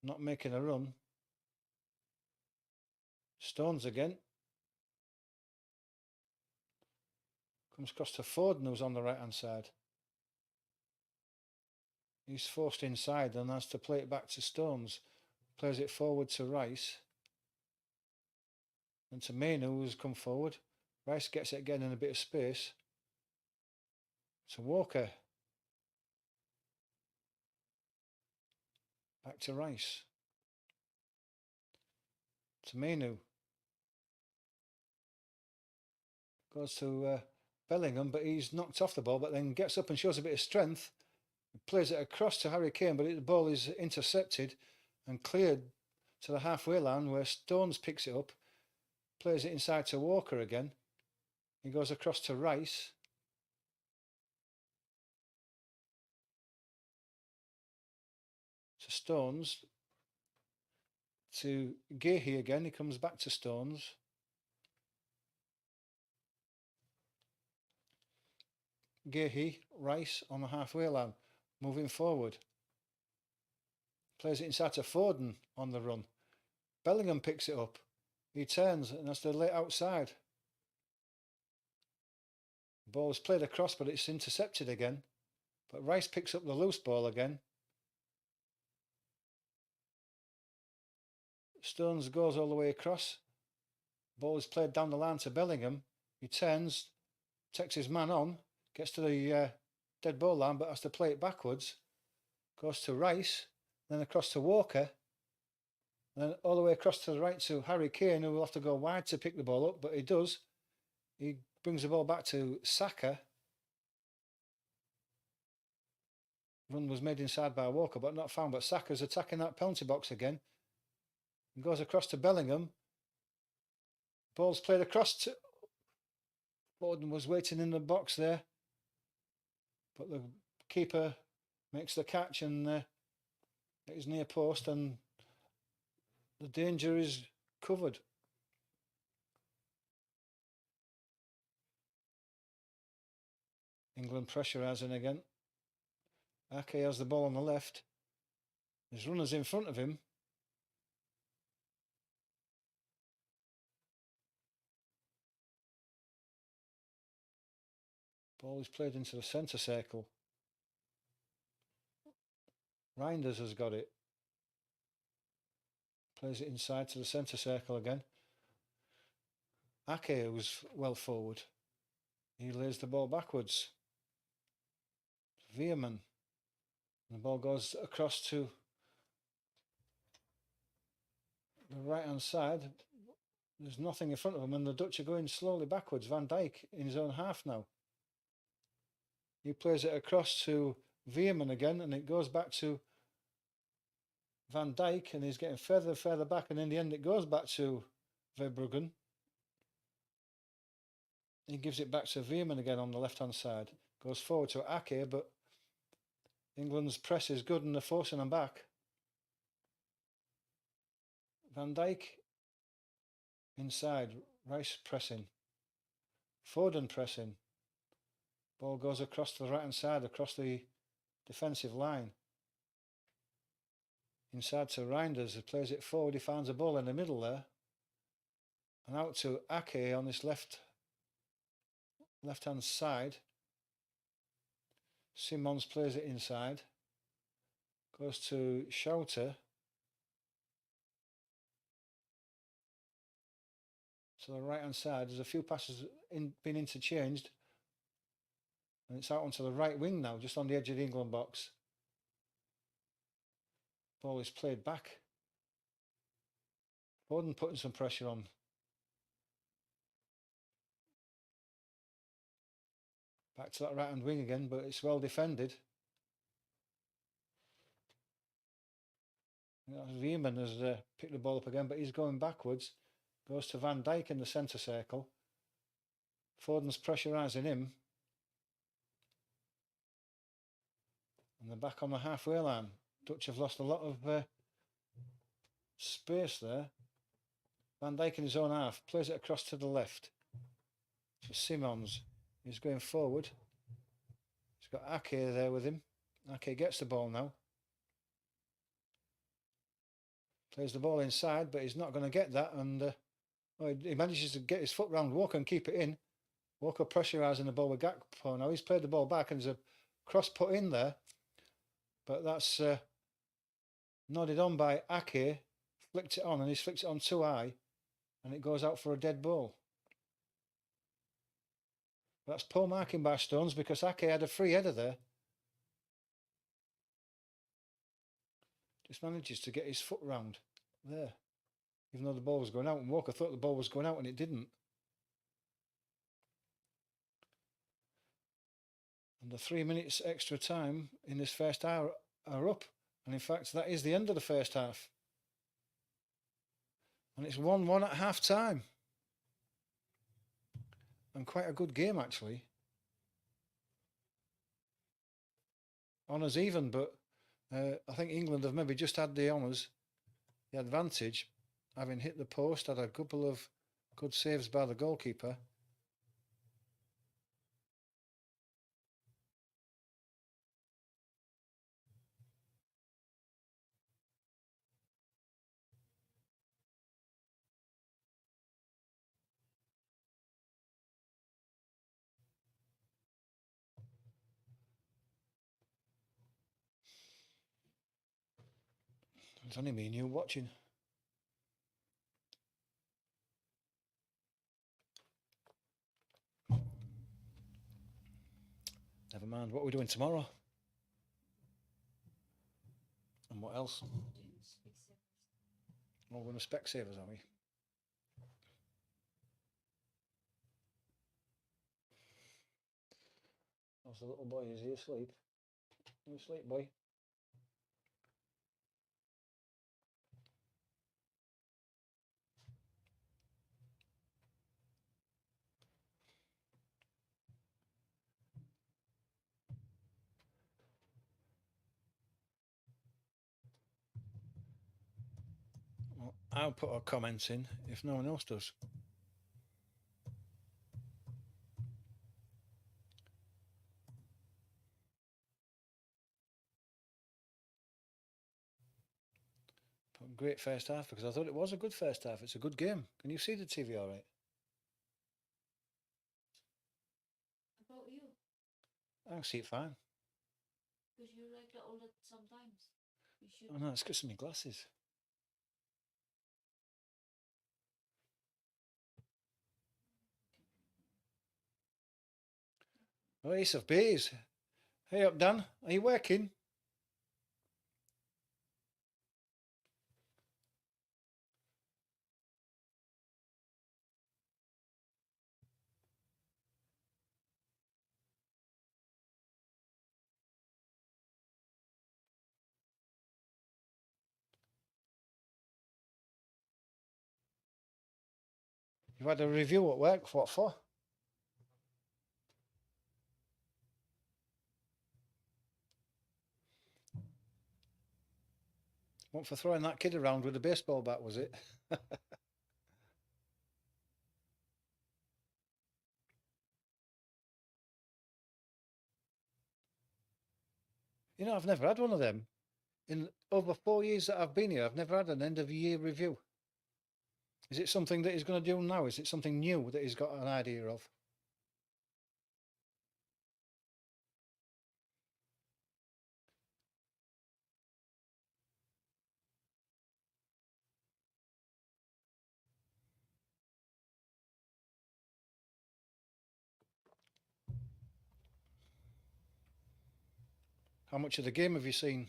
not making a run. Stones again. Comes across to Foden, who's on the right hand side. He's forced inside and has to play it back to Stones. Plays it forward to Rice. And to Mainu, who's come forward. Rice gets it again in a bit of space. To Walker. Back to Rice. To Mainu. Goes to Bellingham, but he's knocked off the ball, but then gets up and shows a bit of strength. Plays it across to Harry Kane, but the ball is intercepted and cleared to the halfway line where Stones picks it up, plays it inside to Walker again. He goes across to Rice. To Stones. To Gahey again. He comes back to Stones. Gahey, Rice on the halfway line, moving forward. Plays it inside to Foden on the run. Bellingham picks it up. He turns and has to lay it outside. The ball is played across, but it's intercepted again. But Rice picks up the loose ball again. Stones goes all the way across. Ball is played down the line to Bellingham. He turns, takes his man on, gets to the dead ball line, but has to play it backwards. Goes to Rice, then across to Walker, then all the way across to the right to Harry Kane, who will have to go wide to pick the ball up, but he does. He brings the ball back to Saka. Run was made inside by Walker, but not found. But Saka's attacking that penalty box again. He goes across to Bellingham. Ball's played across to... Foden was waiting in the box there. But the keeper makes the catch and his near post, and the danger is covered. England pressurising again. Ake has the ball on the left. His runners in front of him. Ball is played into the centre circle. Reinders has got it. Plays it inside to the centre circle again. Ake was well forward. He lays the ball backwards. Veerman. The ball goes across to the right hand side. There's nothing in front of him, and the Dutch are going slowly backwards. Van Dijk in his own half now. He plays it across to Veerman again, and it goes back to Van Dijk, and he's getting further and further back, and in the end it goes back to Verbruggen. He gives it back to Veerman again on the left hand side. Goes forward to Ake, but England's press is good and they're forcing them back. Van Dijk inside, Rice pressing. Foden pressing. Ball goes across to the right hand side, across the defensive line. Inside to Reinders, who plays it forward. He finds a ball in the middle there. And out to Ake on this left hand side. Simons plays it inside. Goes to Schouter. To the right hand side. There's a few passes been interchanged. And it's out onto the right wing now, just on the edge of the England box. Ball is played back. Foden putting some pressure on. Back to that right hand wing again, but it's well defended. Veerman has picked the ball up again, but he's going backwards. Goes to Van Dijk in the centre circle. Foden's pressurising him. And they're back on the halfway line. Dutch have lost a lot of space there. Van Dijk in his own half. Plays it across to the left. So Simons is going forward. He's got Ake there with him. Ake gets the ball now. Plays the ball inside, but he's not going to get that. And he manages to get his foot round Walker and keep it in. Walker pressurising the ball with Gakpo. Now he's played the ball back and there's a cross put in there. But that's nodded on by Ake. Flicked it on, and he's flicked it on too high. And it goes out for a dead ball. That's poor marking by Stones, because Ake had a free header there. Just manages to get his foot round there. Even though the ball was going out, and Walker thought the ball was going out and it didn't. And the 3 minutes extra time in this first hour are up. And in fact, that is the end of the first half. And it's 1-1 at half time. And quite a good game, actually. Honours even, but I think England have maybe just had the honours, the advantage, having hit the post, had a couple of good saves by the goalkeeper. It's only me and you watching. Never mind. What are we doing tomorrow? And what else? Oh, we're going to Specsavers, are we? How's the little boy? Is he asleep? You asleep, boy? Well, I'll put a comment in if no one else does. But great first half, because I thought it was a good first half. It's a good game. Can you see the TV all right? About you? I can see it fine. Because you like that all that sometimes. You should. Oh no, it's got some glasses. Oh, Ace of Bees. Hey up, Dan. Are you working? You've had a review at work. What for? What for throwing that kid around with a baseball bat, was it? You know, I've never had one of them. In over 4 years that I've been here, I've never had an end of year review. Is it something that he's going to do now? Is it something new that he's got an idea of? How much of the game have you seen?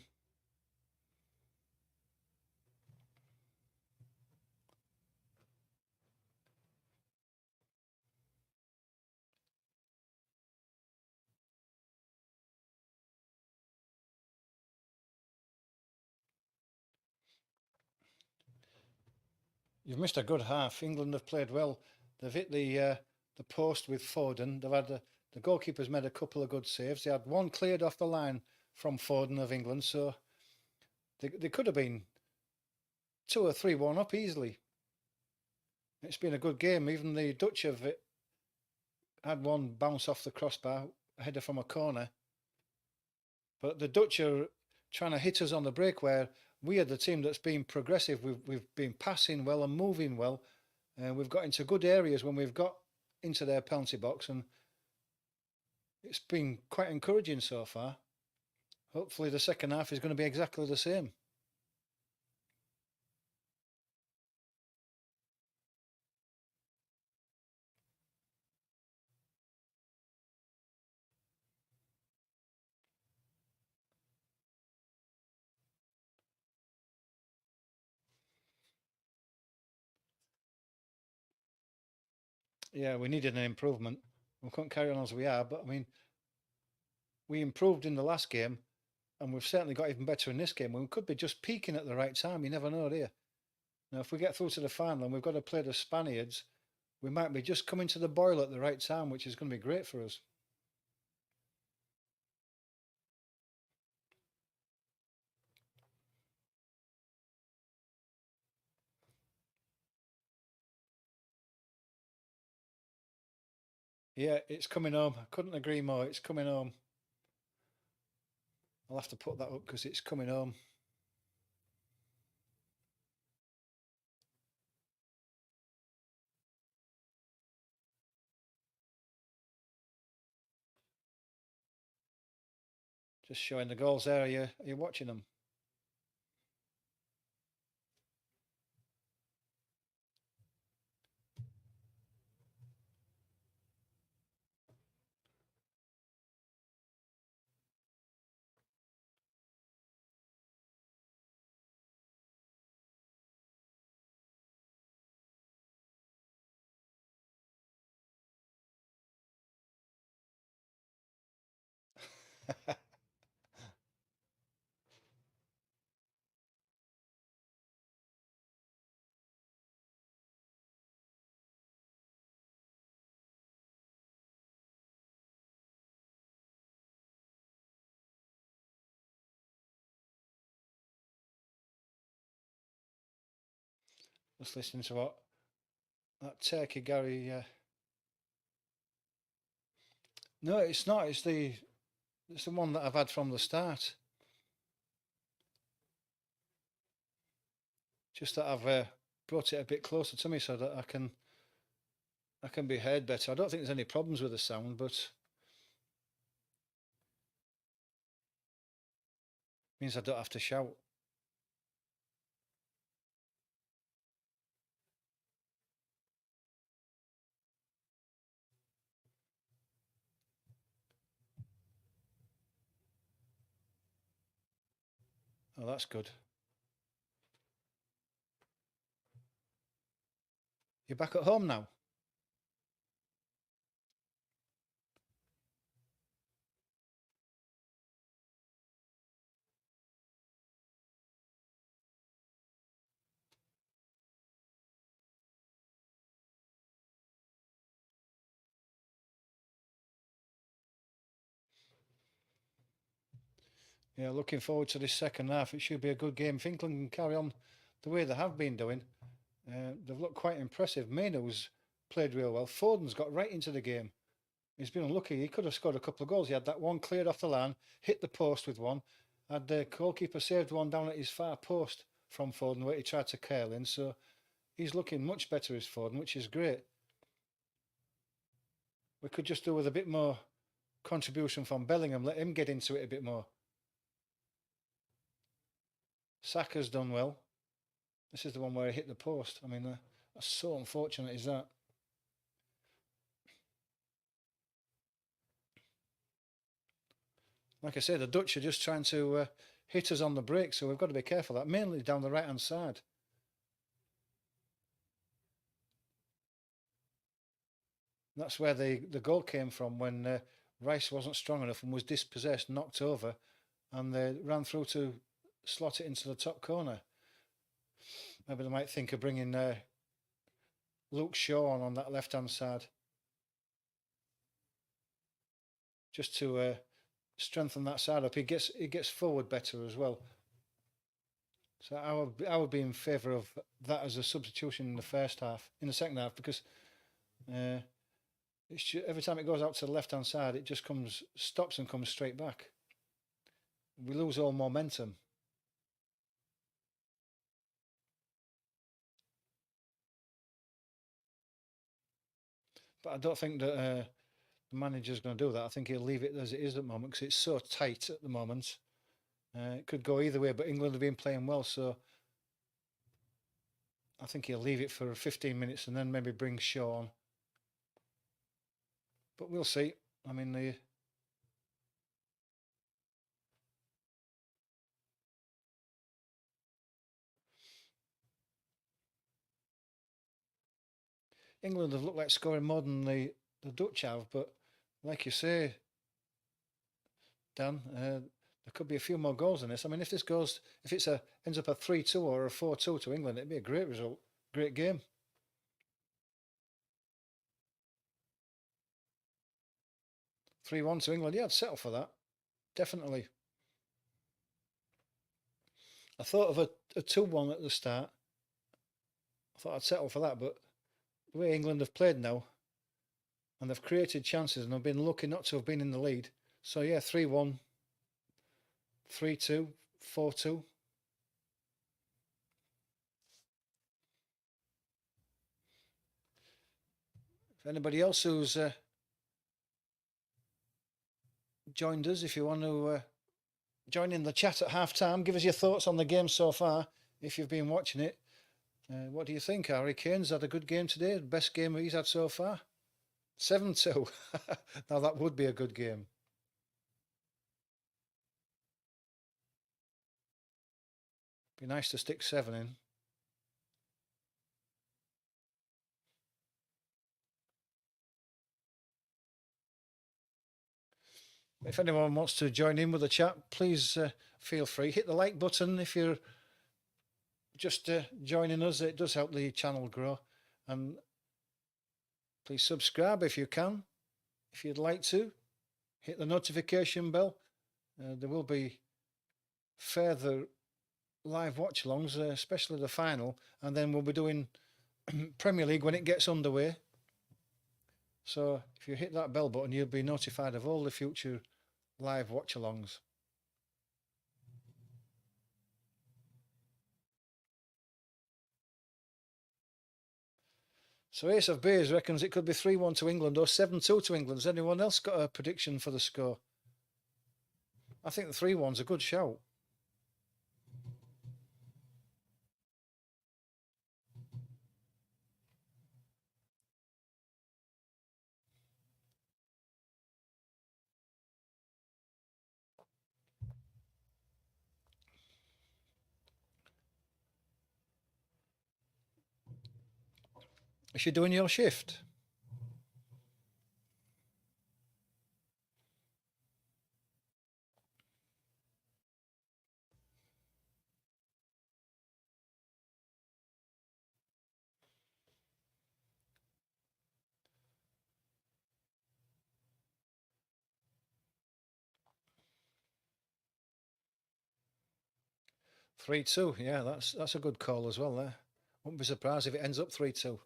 You've missed a good half. England have played well. They've hit the post with Foden. They've had the goalkeeper's made a couple of good saves. They had one cleared off the line from Foden of England, so they could have been 2 or 3-1 up easily. It's been a good game. Even the Dutch have had one bounce off the crossbar, a header from a corner. But the Dutch are trying to hit us on the break, where we are the team that's been progressive. We've been passing well and moving well, and we've got into good areas when we've got into their penalty box, and it's been quite encouraging so far. Hopefully, the second half is going to be exactly the same. Yeah, we needed an improvement. We couldn't carry on as we are, but I mean, we improved in the last game, and we've certainly got even better in this game. We could be just peaking at the right time. You never know, do you? Now, if we get through to the final and we've got to play the Spaniards, we might be just coming to the boil at the right time, which is going to be great for us. Yeah, it's coming home. I couldn't agree more. It's coming home. I'll have to put that up because it's coming home. Just showing the goals there. Are you watching them? Just listening to what that Turkey Gary. No, it's not. It's the one that I've had from the start. Just that I've brought it a bit closer to me so that I can be heard better. I don't think there's any problems with the sound, but means I don't have to shout. Oh, that's good. You're back at home now? Yeah, looking forward to this second half. It should be a good game. If England can carry on the way they have been doing, they've looked quite impressive. Maino's played real well. Foden's got right into the game. He's been unlucky. He could have scored a couple of goals. He had that one cleared off the line, hit the post with one. Had the goalkeeper saved one down at his far post from Foden where he tried to curl in. So he's looking much better as Foden, which is great. We could just do with a bit more contribution from Bellingham. Let him get into it a bit more. Saka's done well. This is the one where he hit the post. I mean, that's so unfortunate, is that? Like I said, the Dutch are just trying to hit us on the break, so we've got to be careful of that, mainly down the right hand side. That's where the goal came from when Rice wasn't strong enough and was dispossessed, knocked over, and they ran through to slot it into the top corner. Maybe they might think of bringing Luke Shaw on that left hand side just to strengthen that side up. He gets forward better as well. So I would be in favour of that as a substitution in the first half, in the second half, because every time it goes out to the left hand side, it just stops and comes straight back. We lose all momentum. But I don't think that the manager's going to do that. I think he'll leave it as it is at the moment because it's so tight at the moment. It could go either way, but England have been playing well, so I think he'll leave it for 15 minutes and then maybe bring Shaw on. But we'll see. I mean, England have looked like scoring more than the Dutch have, but like you say, Dan, There could be a few more goals in this. I mean, if this goes, if it's ends up a 3-2 or a 4-2 to England, it'd be a great result, great game. 3-1 to England. Yeah, I'd settle for that. Definitely. I thought of a 2-1 at the start. I thought I'd settle for that, but the way England have played now, and they've created chances, and they've been lucky not to have been in the lead. So yeah, 3-1, 3-2, 4-2. If anybody else who's joined us, if you want to join in the chat at half time, give us your thoughts on the game so far. If you've been watching it, what do you think? Harry Kane's had a good game today, best game he's had so far. 7-2. Now that would be a good game. Be nice to stick 7 in. If anyone wants to join in with the chat, please feel free. Hit the like button if you're just joining us. It does help the channel grow. And please subscribe if you can, if you'd like to. Hit the notification bell. There will be further live watch-alongs, especially the final. And then we'll be doing Premier League when it gets underway. So if you hit that bell button, you'll be notified of all the future live watch-alongs. So Ace of Beers reckons it could be 3-1 to England or 7-2 to England. Has anyone else got a prediction for the score? I think the 3-1's a good shout. Is she doing your shift? Three two, yeah, that's a good call as well there. Wouldn't be surprised if it ends up 3-2.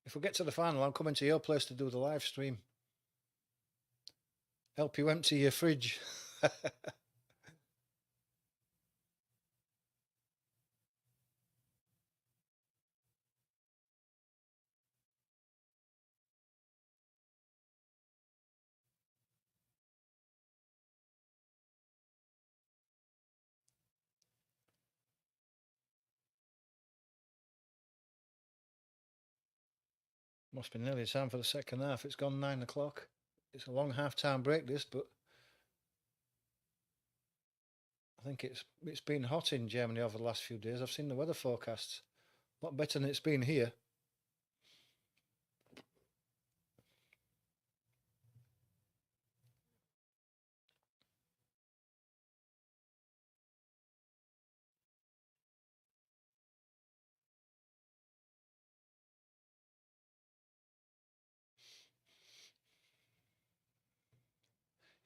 If we get to the final, I'm coming to your place to do the live stream. Help you empty your fridge. Must be nearly time for the second half. It's gone 9 o'clock. It's a long half-time break, this, but I think it's been hot in Germany over the last few days. I've seen the weather forecasts. A lot better than it's been here.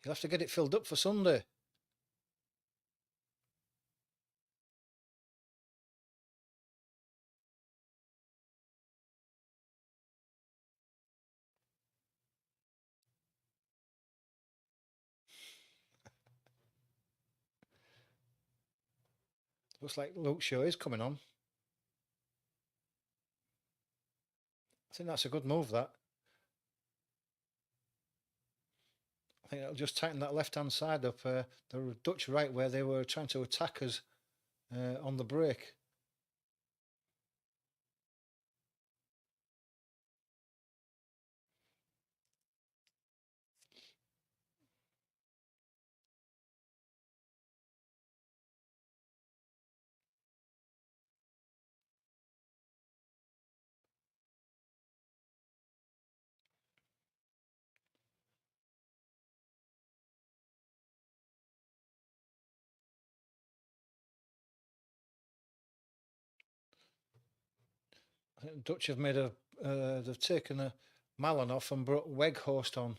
You'll have to get it filled up for Sunday. Looks like Luke's show is coming on. I think that's a good move, that. I think that'll just tighten that left-hand side up. The Dutch right where they were trying to attack us on the break. I think the Dutch have made they've taken a Malin off and brought Weghorst on.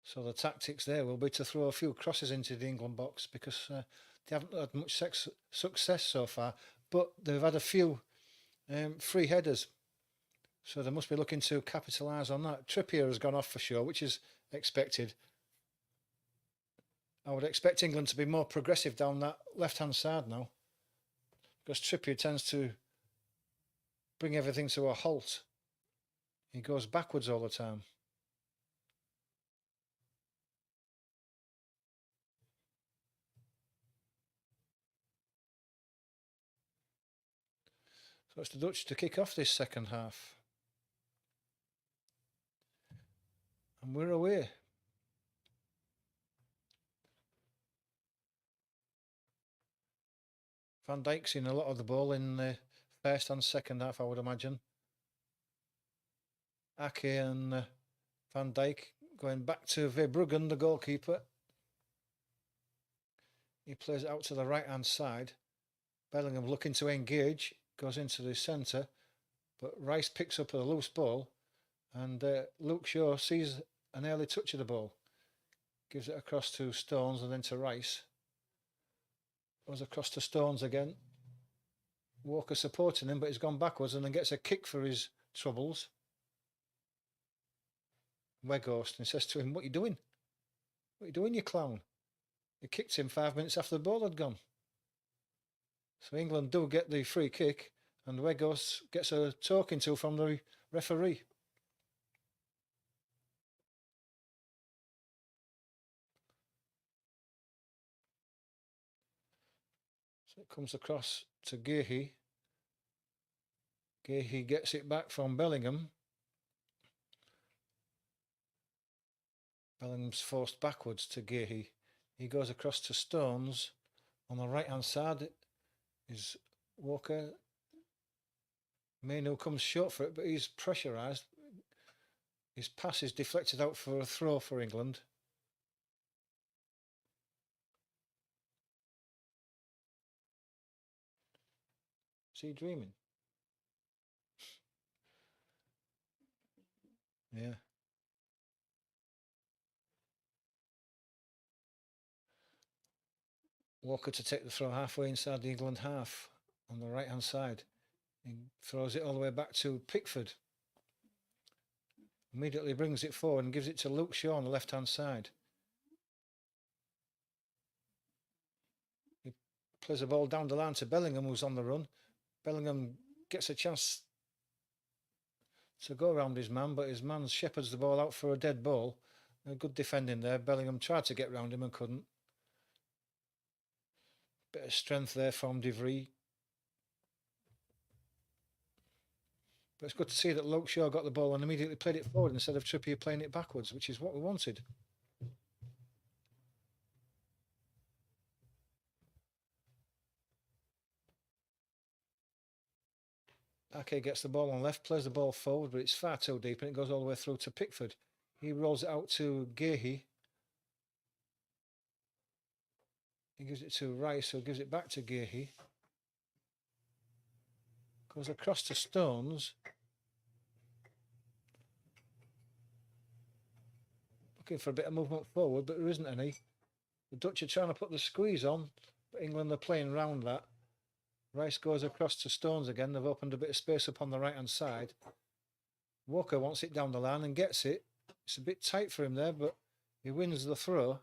So the tactics there will be to throw a few crosses into the England box because they haven't had much success so far, but they've had a few free headers. So they must be looking to capitalise on that. Trippier has gone off for sure, which is expected. I would expect England to be more progressive down that left-hand side now, because Trippier tends to bring everything to a halt. He goes backwards all the time. So it's the Dutch to kick off this second half. And we're away. Van Dijk's seen a lot of the ball in the first and second half, I would imagine. Ake and Van Dijk going back to Verbruggen, the goalkeeper. He plays it out to the right-hand side. Bellingham looking to engage, goes into the centre, but Rice picks up a loose ball, and Luke Shaw sees an early touch of the ball, gives it across to Stones and then to Rice. Goes across to Stones again. Walker supporting him, but he's gone backwards and then gets a kick for his troubles. Weghorst and says to him, "What are you doing? What are you doing, you clown?" He kicked him 5 minutes after the ball had gone. So England do get the free kick, and Weghorst gets a talking to from the referee. So it comes across to Gehi. Gehi gets it back from Bellingham. Bellingham's forced backwards to Gehi. He goes across to Stones. On the right-hand side is Walker. Mainu comes short for it, but he's pressurised. His pass is deflected out for a throw for England. Is he dreaming? Yeah. Walker to take the throw halfway inside the England half on the right-hand side. He throws it all the way back to Pickford. Immediately brings it forward and gives it to Luke Shaw on the left-hand side. He plays the ball down the line to Bellingham, who's on the run. Bellingham gets a chance to go around his man, but his man shepherds the ball out for a dead ball. Good defending there. Bellingham tried to get round him and couldn't. Bit of strength there from De Vries. But it's good to see that Luke Shaw got the ball and immediately played it forward instead of Trippier playing it backwards, which is what we wanted. Ake gets the ball on left, plays the ball forward, but it's far too deep and it goes all the way through to Pickford. He rolls it out to Gehi. He gives it to Rice, who gives it back to Gehi. Goes across to Stones. Looking for a bit of movement forward, but there isn't any. The Dutch are trying to put the squeeze on, but England are playing round that. Rice goes across to Stones again. They've opened a bit of space up on the right-hand side. Walker wants it down the line and gets it. It's a bit tight for him there, but he wins the throw.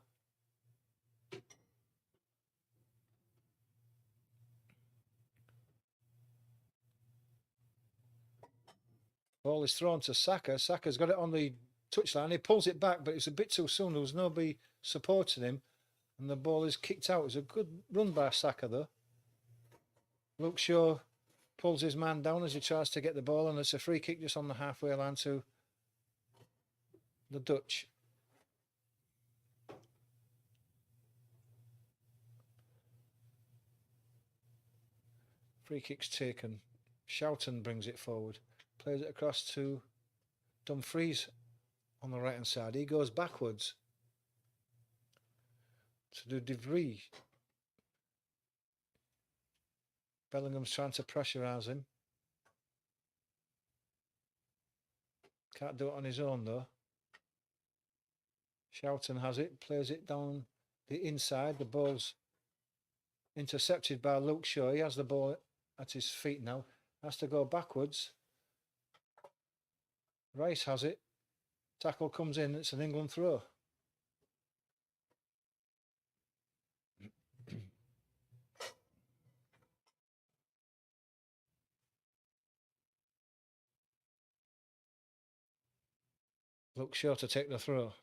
Ball is thrown to Saka. Saka's got it on the touchline. He pulls it back, but it's a bit too soon. There was nobody supporting him, and the ball is kicked out. It's a good run by Saka, though. Luke Shaw pulls his man down as he tries to get the ball, and it's a free kick just on the halfway line to the Dutch. Free kick's taken. Schouten brings it forward. Plays it across to Dumfries on the right-hand side. He goes backwards to De Vries. Bellingham's trying to pressurise him. Can't do it on his own though. Shoughton has it, plays it down the inside. The ball's intercepted by Luke Shaw. He has the ball at his feet now. Has to go backwards. Rice has it. Tackle comes in. It's an England throw. Luke Shaw to take the throw.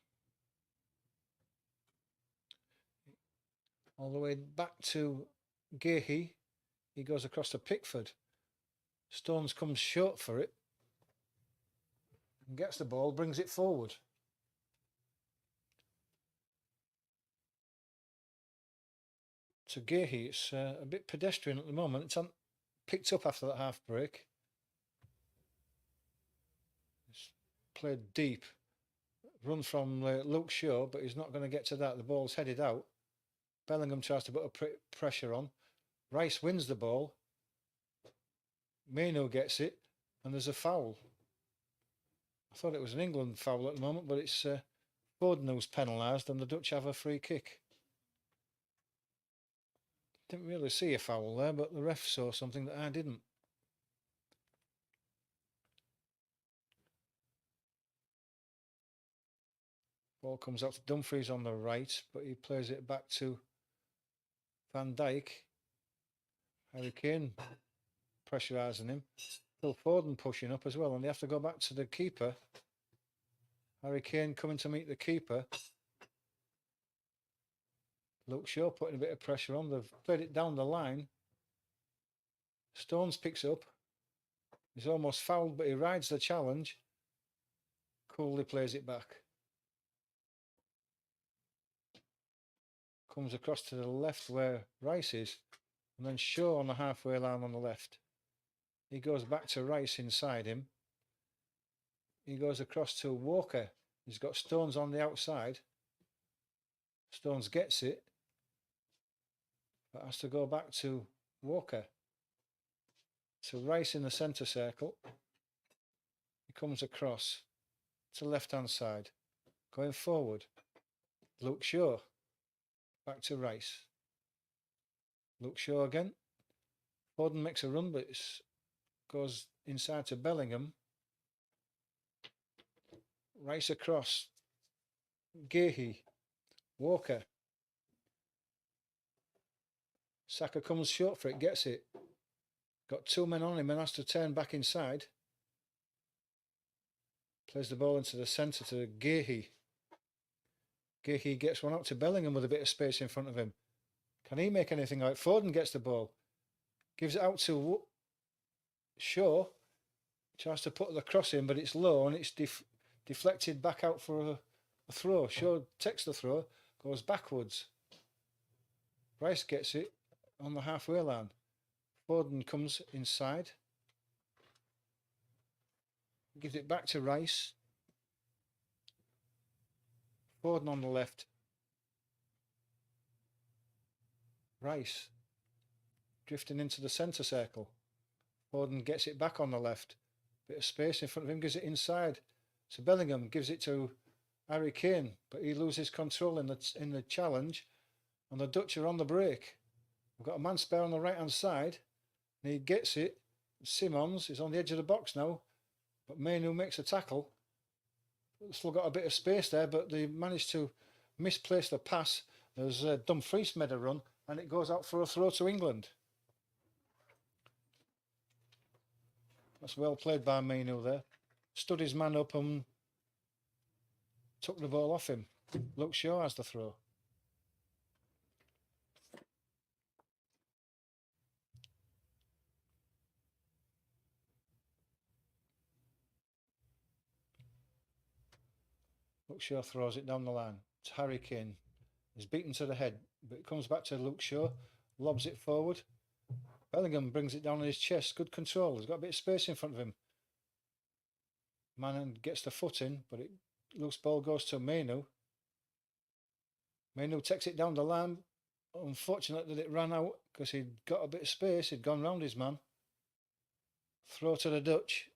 All the way back to Gahey. He goes across to Pickford. Stones comes short for it. And gets the ball, brings it forward. To Gahey, it's a bit pedestrian at the moment. It's picked up after that half break. It's played deep. Run from Luke Shaw, but he's not going to get to that. The ball's headed out. Bellingham tries to put a pressure on. Rice wins the ball. Mainu gets it, and there's a foul. I thought it was an England foul at the moment, but it's Foden who's penalised, and the Dutch have a free kick. Didn't really see a foul there, but the ref saw something that I didn't. Ball comes out to Dumfries on the right, but he plays it back to Van Dijk. Harry Kane pressurising him. Phil Foden pushing up as well, and they have to go back to the keeper. Harry Kane coming to meet the keeper. Luke Shaw putting a bit of pressure on. They've played it down the line. Stones picks up. He's almost fouled, but he rides the challenge. Coolly plays it back. Comes across to the left where Rice is, and then Shaw on the halfway line on the left. He goes back to Rice inside him. He goes across to Walker. He's got Stones on the outside. Stones gets it, but has to go back to Walker. To Rice in the centre circle. He comes across to left-hand side. Going forward. Luke Shaw. Back to Rice. Luke Shaw again. Foden makes a run, but it goes inside to Bellingham. Rice across. Gahey. Walker. Saka comes short for it, gets it. Got two men on him and has to turn back inside. Plays the ball into the centre to Gahey. Gahey gets one out to Bellingham with a bit of space in front of him. Can he make anything out? Foden gets the ball. Gives it out to Shaw. Tries to put the cross in, but it's low and it's deflected back out for a throw. Shaw takes the throw, goes backwards. Rice gets it on the halfway line. Foden comes inside. Gives it back to Rice. Foden on the left. Rice drifting into the centre circle. Foden gets it back on the left. Bit of space in front of him, gives it inside. So Bellingham gives it to Harry Kane, but he loses control in the challenge, and the Dutch are on the break. We've got a man spare on the right hand side, and he gets it. Simons is on the edge of the box now, but Mainu makes a tackle. Still got a bit of space there, but they managed to misplace the pass as Dumfries made a run, and it goes out for a throw to England. That's well played by Mainu there. Stood his man up and took the ball off him. Luke Shaw has the throw. Luke Shaw throws it down the line. It's Harry Kane. He's beaten to the head, but it comes back to Luke Shaw. Lobs it forward. Bellingham brings it down on his chest. Good control. He's got a bit of space in front of him. Manan gets the foot in, but Luke's ball goes to Mainu. Mainu takes it down the line. Unfortunate that it ran out because he'd got a bit of space. He'd gone round his man. Throw to the Dutch.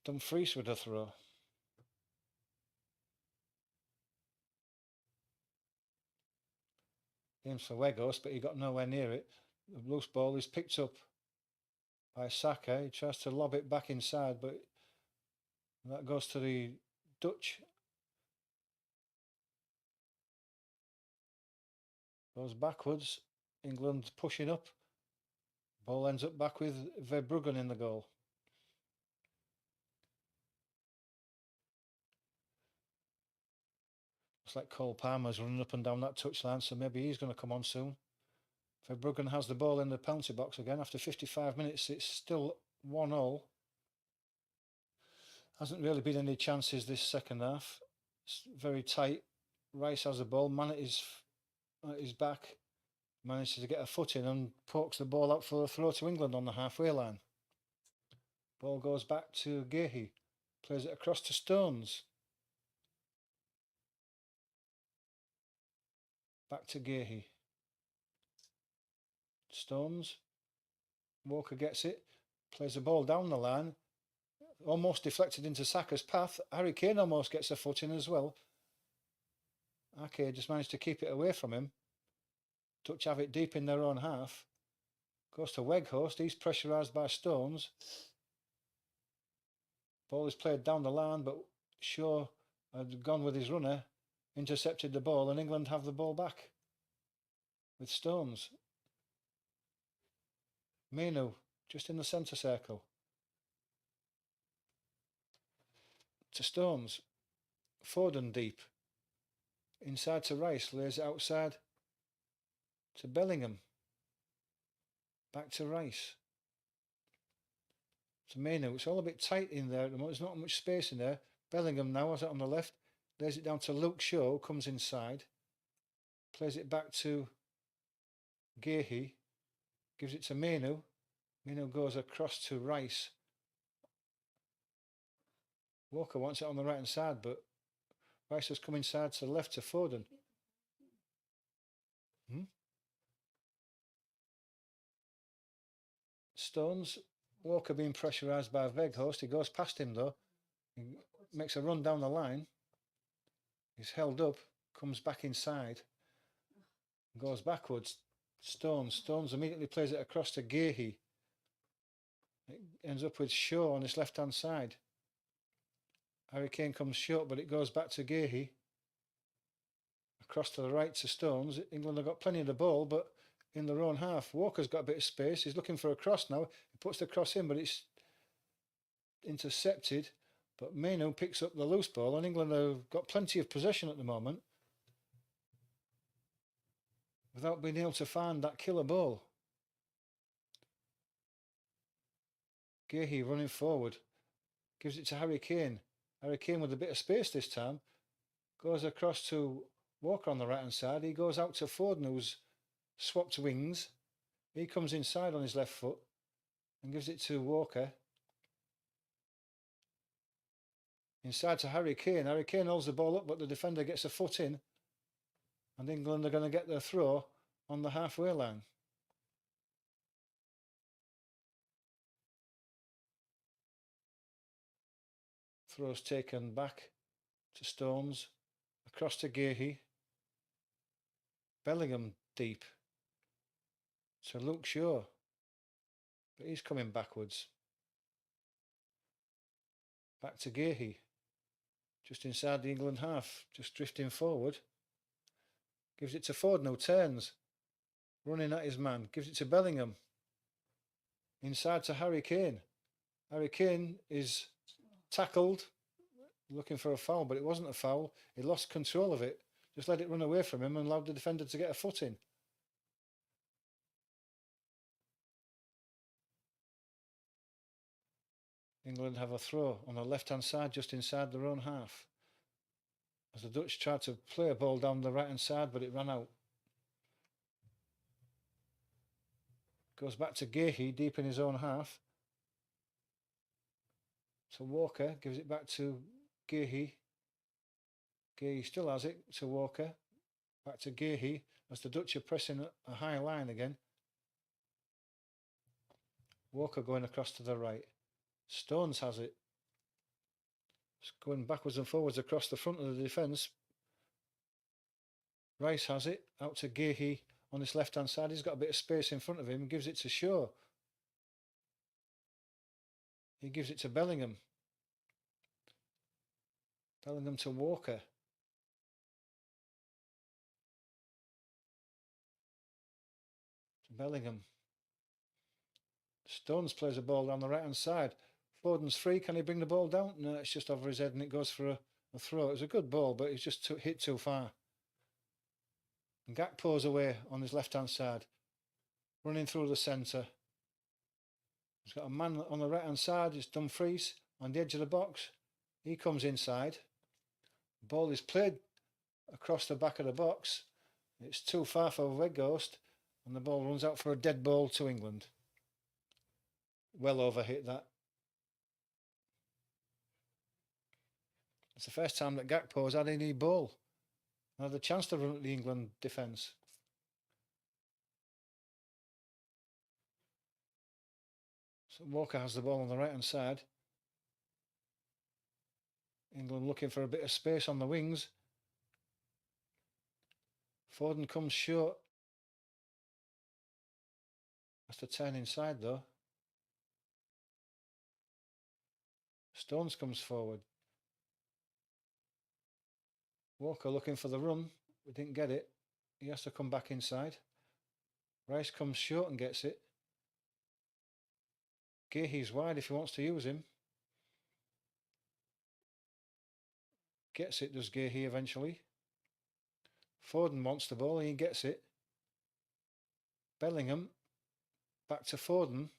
Dumfries with a throw. Aims for Weghorst, but he got nowhere near it. The loose ball is picked up by Saka. He tries to lob it back inside, but that goes to the Dutch. Goes backwards. England pushing up. Ball ends up back with Verbruggen in the goal. Looks like Cole Palmer's running up and down that touchline, so maybe he's going to come on soon. Verbruggen has the ball in the penalty box again. After 55 minutes, it's still 1-0. Hasn't really been any chances this second half. It's very tight. Rice has the ball. Man at his back. Manages to get a foot in and pokes the ball out for a throw to England on the halfway line. Ball goes back to Gehi. Plays it across to Stones. Back to Gehi. Stones. Walker gets it. Plays the ball down the line. Almost deflected into Saka's path. Harry Kane almost gets a foot in as well. Ake just managed to keep it away from him. Dutch have it deep in their own half. Goes to Weghorst. He's pressurised by Stones. Ball is played down the line, but Shaw had gone with his runner, intercepted the ball, and England have the ball back with Stones. Menu just in the centre circle. To Stones. Foden deep. Inside to Rice. Lays it outside to Bellingham. Back to Rice. To Menu. It's all a bit tight in there. There's not much space in there. Bellingham now has it on the left. Lays it down to Luke Shaw. Comes inside. Plays it back to Gehi. Gives it to Menu. Menu goes across to Rice. Walker wants it on the right hand side, but Rice has come inside to the left to Foden. Stones. Walker being pressurised by Weghorst. He goes past him though. He makes a run down the line. He's held up. Comes back inside. Goes backwards. Stones immediately plays it across to Gehi. It ends up with Shaw on his left hand side. Harry Kane comes short, but it goes back to Gehi. Across to the right to Stones. England have got plenty of the ball, but in their own half. Walker's got a bit of space. He's looking for a cross now. He puts the cross in, but it's intercepted. But Menu picks up the loose ball, and England have got plenty of possession at the moment without being able to find that killer ball. Gehi running forward. Gives it to Harry Kane. Harry Kane with a bit of space this time. Goes across to Walker on the right hand side. He goes out to Foden, who's swapped wings. He comes inside on his left foot and gives it to Walker. Inside to Harry Kane. Harry Kane holds the ball up, but the defender gets a foot in. And England are going to get their throw on the halfway line. Throw's taken back to Stones. Across to Gehi. Bellingham deep. To Luke Shaw. But he's coming backwards. Back to Gehi. Just inside the England half. Just drifting forward. Gives it to Foden, who turns. Running at his man. Gives it to Bellingham. Inside to Harry Kane. Harry Kane is tackled. Looking for a foul, but it wasn't a foul. He lost control of it. Just let it run away from him and allowed the defender to get a foot in. England have a throw on the left-hand side, just inside their own half. As the Dutch tried to play a ball down the right-hand side, but it ran out. Goes back to Gehi, deep in his own half. So Walker gives it back to Gehi. Gehi still has it to Walker. Back to Gehi as the Dutch are pressing a high line again. Walker going across to the right. Stones has it. It's going backwards and forwards across the front of the defence. Rice has it out to Gehi on his left hand side. He's got a bit of space in front of him. Gives it to Shaw. He gives it to Bellingham. Bellingham to Walker. Bellingham. Stones plays a ball down the right hand side. Foden's free. Can he bring the ball down? No, it's just over his head and it goes for a throw. It was a good ball, but it's just hit too far. And Gakpo's away on his left hand side, running through the centre. He's got a man on the right hand side. It's Dumfries on the edge of the box. He comes inside. The ball is played across the back of the box. It's too far for Weghorst, and the ball runs out for a dead ball to England. Well overhit that. It's the first time that Gakpo's had any ball. Had a chance to run at the England defence. So Walker has the ball on the right hand side. England looking for a bit of space on the wings. Foden comes short. Has to turn inside though. Stones comes forward. Walker looking for the run. We didn't get it. He has to come back inside. Rice comes short and gets it. Gehi's wide if he wants to use him. Gets it, does Gehi eventually. Foden wants the ball, he gets it. Bellingham, back to Foden.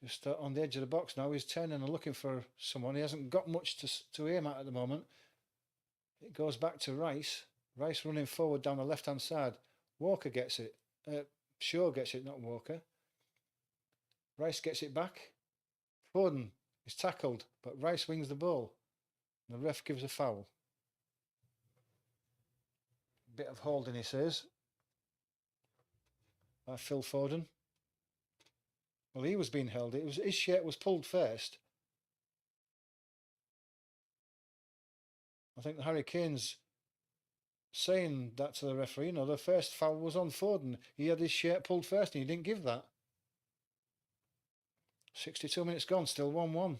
Just on the edge of the box now, he's turning and looking for someone. He hasn't got much to aim at the moment. It goes back to Rice. Rice running forward down the left-hand side. Walker gets it. Shaw gets it, not Walker. Rice gets it back. Foden is tackled, but Rice wings the ball. The ref gives a foul. Bit of holding, he says, by Phil Foden. Well, he was being held. It was his shirt was pulled first. I think the Harry Kane's saying that to the referee. No, the first foul was on Foden. He had his shirt pulled first and he didn't give that. 62 minutes gone, still 1-1.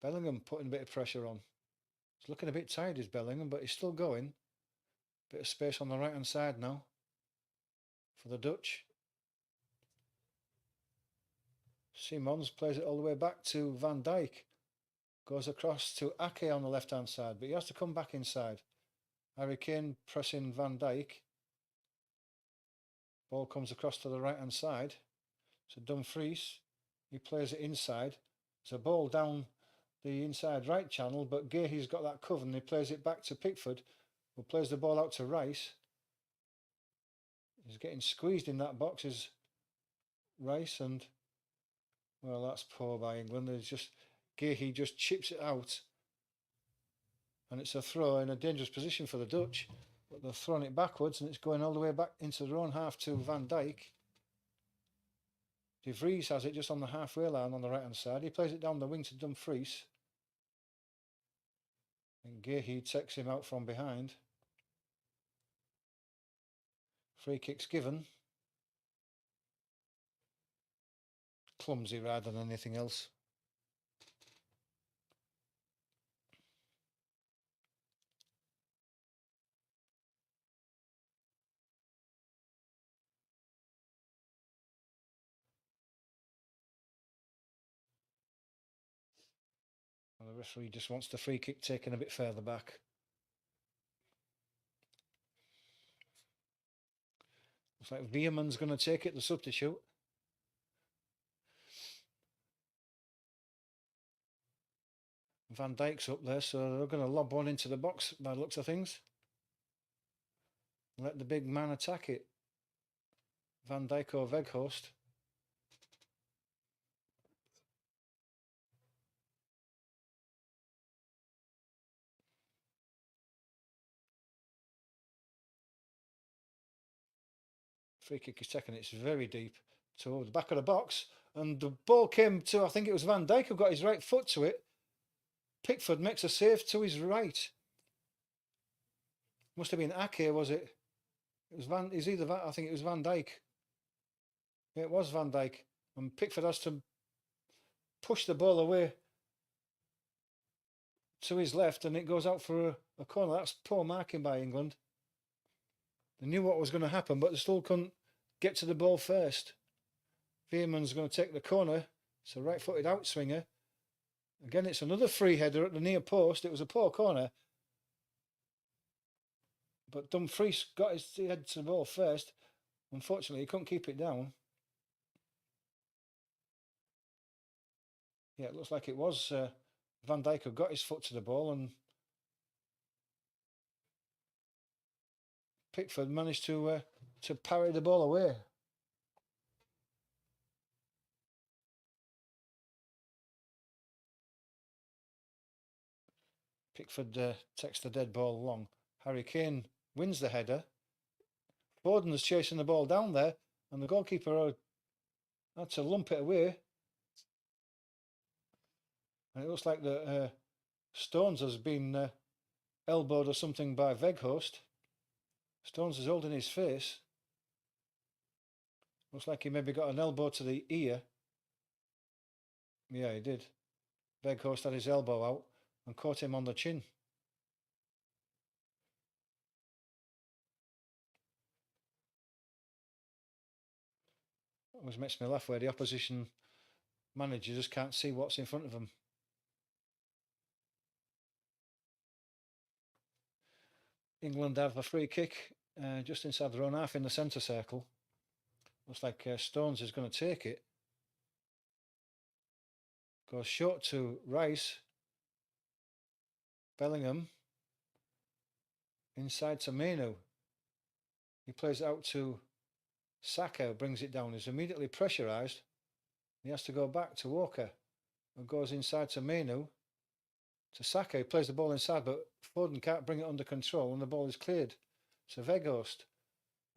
Bellingham putting a bit of pressure on. He's looking a bit tired, is Bellingham, but he's still going. Bit of space on the right hand side now for the Dutch. Simons plays it all the way back to Van Dijk. Goes across to Ake on the left hand side, but he has to come back inside. Harry Kane pressing Van Dijk. Ball comes across to the right hand side. So Dumfries, he plays it inside. There's a ball down the inside right channel, but Gehi's got that cover and he plays it back to Pickford, who plays the ball out to Rice. He's getting squeezed in that box, is Rice, and well, that's poor by England. There's just Gehi just chips it out, and it's a throw in a dangerous position for the Dutch, but they've thrown it backwards and it's going all the way back into their own half to Van Dijk. De Vries has it just on the halfway line on the right hand side. He plays it down the wing to Dumfries, and Gehi takes him out from behind. Free kick's given. Clumsy rather than anything else. Well, the referee just wants the free kick taken a bit further back. Looks like Veerman's going to take it, the substitute. Van Dijk's up there, so they're going to lob one into the box by the looks of things. Let the big man attack it. Van Dijk or Weghorst. Free kick is taken, it's very deep. to the back of the box, and the ball came to, I think it was Van Dijk who got his right foot to it. Pickford makes a save to his right. Must have been Ake, was it? It was Van. Is either Van, I think it was Van Dijk. Yeah, it was Van Dijk, and Pickford has to push the ball away to his left, and it goes out for a corner. That's poor marking by England. They knew what was going to happen, but they still couldn't get to the ball first. Veerman's going to take the corner. It's a right-footed outswinger. Again, it's another free header at the near post. It was a poor corner, but Dumfries got his head to the ball first. Unfortunately, he couldn't keep it down. Yeah, it looks like it was Van Dijk who got his foot to the ball, and Pickford managed to parry the ball away. Pickford takes the dead ball long. Harry Kane wins the header. Foden's chasing the ball down there, and the goalkeeper had to lump it away. And it looks like the Stones has been elbowed or something by Weghorst. Stones is holding his face. Looks like he maybe got an elbow to the ear. Yeah, he did. Weghorst had his elbow out and caught him on the chin. It always makes me laugh where the opposition manager just can't see what's in front of them. England have a free kick just inside their own half in the centre circle. Looks like Stones is going to take it. Goes short to Rice. Bellingham. Inside to Menu. He plays it out to Saka, brings it down. He's immediately pressurised. He has to go back to Walker. And goes inside to Menu. To Saka, he plays the ball inside, but Foden can't bring it under control, and the ball is cleared. So Weghorst.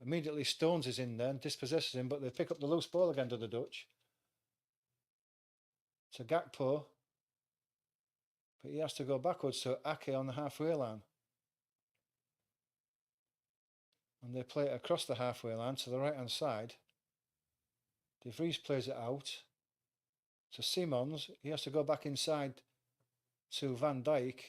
Immediately Stones is in there and dispossesses him, but they pick up the loose ball again to the Dutch. To Gakpo. But he has to go backwards to Ake on the halfway line. And they play it across the halfway line to the right hand side. De Vries plays it out to Simons. He has to go back inside to Van Dijk.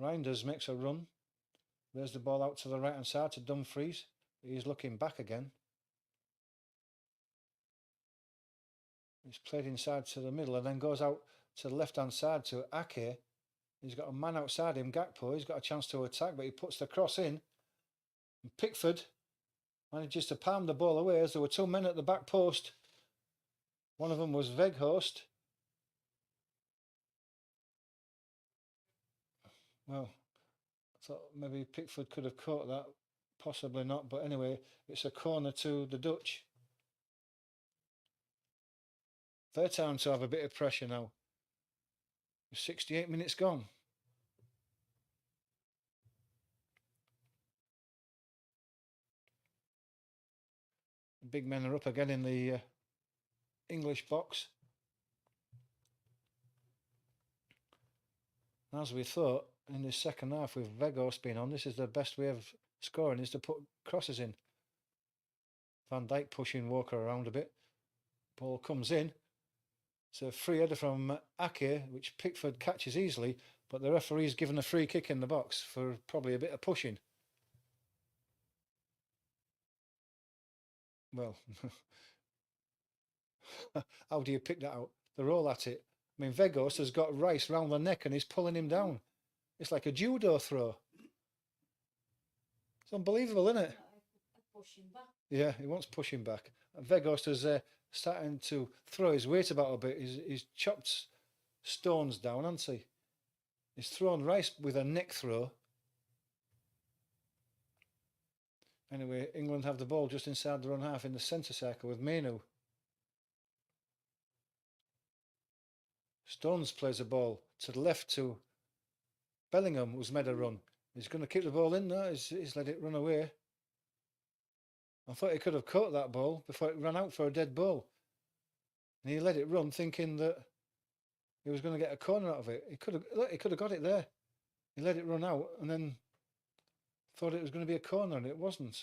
Reinders makes a run. There's the ball out to the right hand side to Dumfries. He's looking back again. It's played inside to the middle and then goes out to the left hand side to Ake. He's got a man outside him, Gakpo. He's got a chance to attack, but he puts the cross in. And Pickford manages to palm the ball away as there were two men at the back post. One of them was Weghorst. Well, I thought maybe Pickford could have caught that. Possibly not, but anyway, it's a corner to the Dutch. Their time to have a bit of pressure now. 68 minutes gone. The big men are up again in the English box. As we thought, in this second half with Weghorst being on, this is the best way of scoring, is to put crosses in. Van Dijk pushing Walker around a bit. Ball comes in. It's a free header from Ake, which Pickford catches easily, but the referee's given a free kick in the box for probably a bit of pushing. Well, how do you pick that out? They're all at it. I mean, Weghorst has got Rice round the neck and he's pulling him down. It's like a judo throw. It's unbelievable, isn't it? Pushing back. Yeah, he wants pushing back. And Weghorst is starting to throw his weight about a bit. He's chopped Stones down, hasn't he? He's thrown Rice with a neck throw. Anyway, England have the ball just inside their own half in the centre circle with Menu. Stones plays the ball to the left to Bellingham, who's made a run. He's going to keep the ball in there. He's let it run away. I thought he could have caught that ball before it ran out for a dead ball. And he let it run thinking that he was going to get a corner out of it. He could have got it there. He let it run out and then thought it was going to be a corner and it wasn't.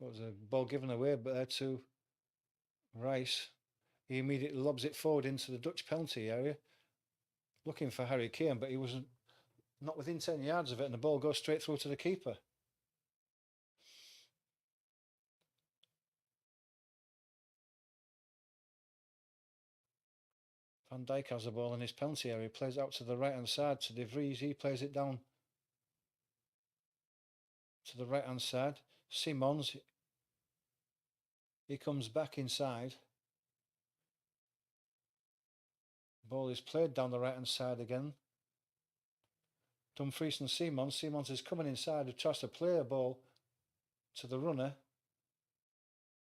It was a ball given away but there to Rice. He immediately lobs it forward into the Dutch penalty area, looking for Harry Kane, but he wasn't not within 10 yards of it, and the ball goes straight through to the keeper. Van Dijk has the ball in his penalty area. He plays it out to the right hand side to De Vries. He plays it down to the right hand side. Simons, he comes back inside. Ball is played down the right hand side again. Dumfries and Simons. Simons is coming inside and tries to play a ball to the runner.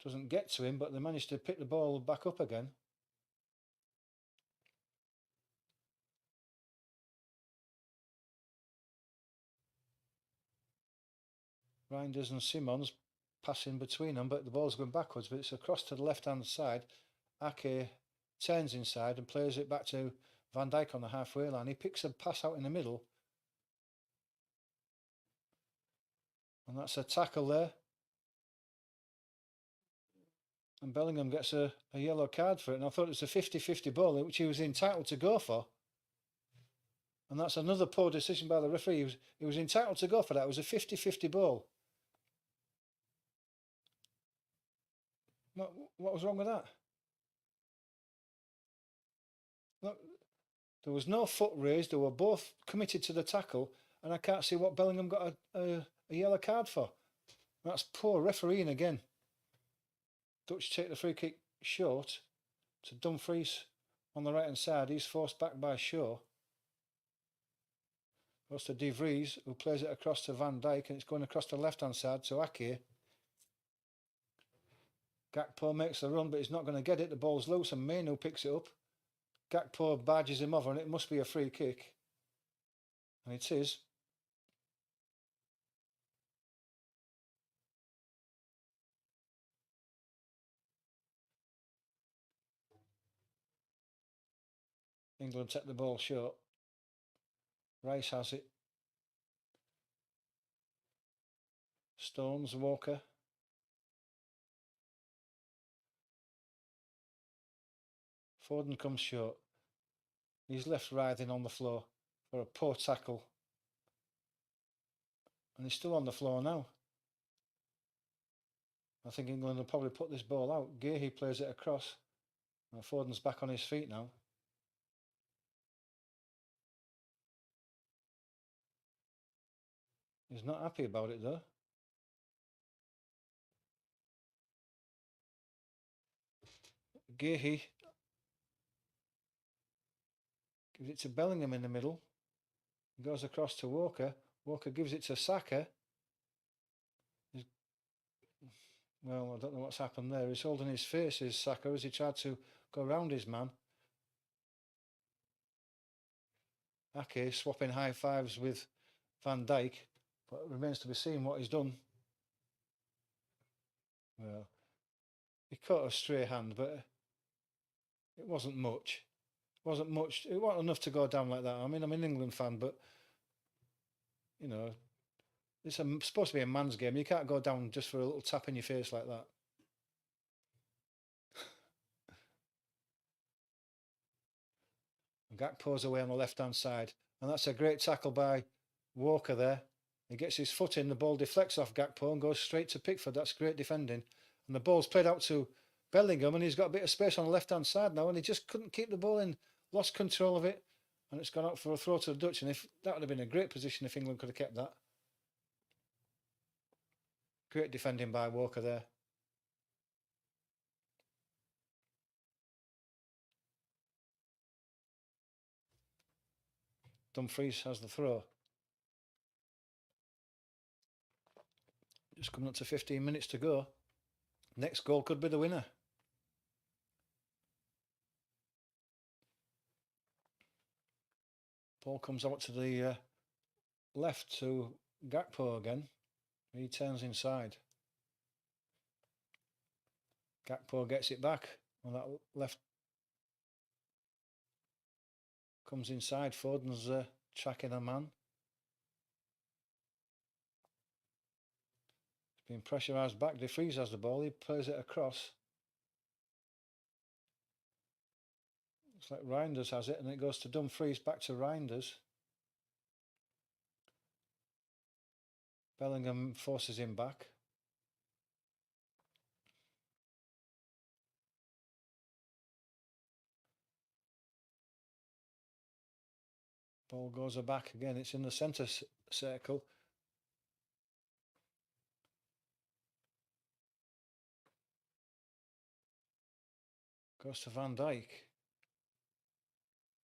Doesn't get to him, but they manage to pick the ball back up again. Reinders and Simons passing between them, but the ball's going backwards, but it's across to the left hand side. Ake turns inside and plays it back to Van Dijk on the halfway line. He picks a pass out in the middle, and that's a tackle there. And Bellingham gets a yellow card for it, and I thought it was a 50-50 ball, which he was entitled to go for. And that's another poor decision by the referee. He was entitled to go for that. It was a 50-50 ball. What was wrong with that? Look, there was no foot raised. They were both committed to the tackle, and I can't see what Bellingham got a yellow card for. That's poor refereeing again. Dutch take the free kick short to Dumfries on the right hand side. He's forced back by Shaw. Goes to De Vries, who plays it across to Van Dijk, and it's going across the left hand side to Ake. Gakpo makes the run, but he's not going to get it. The ball's loose, and Mainu picks it up. Gakpo barges him over, and it must be a free kick. And it is. England take the ball short. Rice has it. Stones, Walker. Foden comes short. He's left writhing on the floor for a poor tackle. And he's still on the floor now. I think England will probably put this ball out. Gehi plays it across. Now Foden's back on his feet now. He's not happy about it though. Gehi gives it to Bellingham in the middle. He goes across to Walker. Walker gives it to Saka. Well, I don't know what's happened there. He's holding his face, is Saka, as he tried to go round his man. Ake swapping high fives with Van Dijk, but it remains to be seen what he's done. Well, he caught a stray hand, but it wasn't much. It wasn't much. It wasn't enough to go down like that. I mean, I'm an England fan, but you know, it's supposed to be a man's game. You can't go down just for a little tap in your face like that. Gakpo's away on the left-hand side, and that's a great tackle by Walker there. He gets his foot in, the ball deflects off Gakpo and goes straight to Pickford. That's great defending. And the ball's played out to Bellingham, and he's got a bit of space on the left-hand side now, and he just couldn't keep the ball in, lost control of it, and it's gone out for a throw to the Dutch. And if that would have been a great position if England could have kept that. Great defending by Walker there. Dumfries has the throw. Just coming up to 15 minutes to go. Next goal could be the winner. Ball comes out to the left to Gakpo again. He turns inside. Gakpo gets it back on that left. Comes inside. Foden's tracking a man. He's been pressurised back. De Vries has the ball. He plays it across. Looks like Reinders has it, and it goes to Dumfries, back to Reinders. Bellingham forces him back. Ball goes back again. It's in the centre circle. Goes to Van Dijk.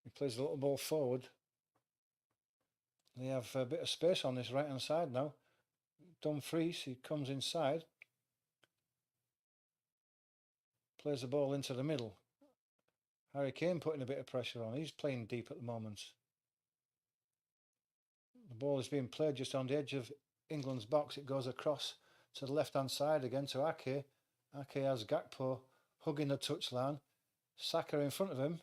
He plays the little ball forward. They have a bit of space on this right hand side now. Dumfries, he comes inside. Plays the ball into the middle. Harry Kane putting a bit of pressure on. He's playing deep at the moment. The ball is being played just on the edge of England's box. It goes across to the left hand side again to Ake. Ake has Gakpo hugging the touchline. Saka in front of him.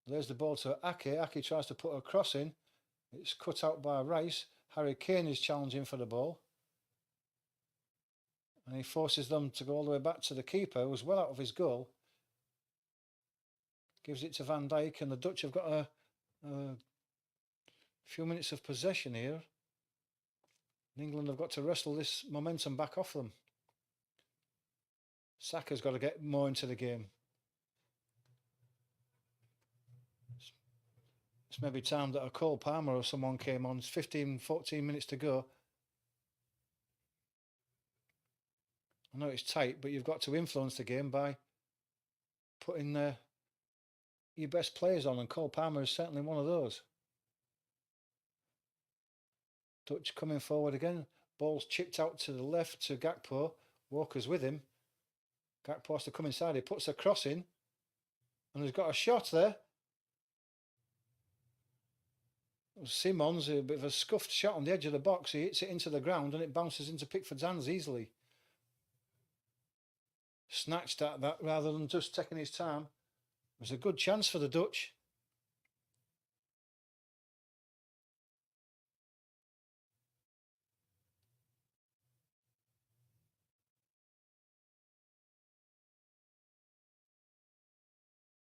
Lays the ball to Ake. Ake tries to put a cross in. It's cut out by Rice. Harry Kane is challenging for the ball. And he forces them to go all the way back to the keeper, who's well out of his goal. Gives it to Van Dijk, and the Dutch have got a few minutes of possession here. And England have got to wrestle this momentum back off them. Saka's got to get more into the game. It's maybe time that a Cole Palmer or someone came on. It's 15-14 minutes to go. I know it's tight, but you've got to influence the game by putting your best players on, and Cole Palmer is certainly one of those. Dutch coming forward again. Ball's chipped out to the left to Gakpo. Walker's with him. Gakpo has to come inside. He puts a cross in, and he's got a shot there. Simons, a bit of a scuffed shot on the edge of the box. He hits it into the ground, and it bounces into Pickford's hands easily. Snatched at that rather than just taking his time. It was a good chance for the Dutch.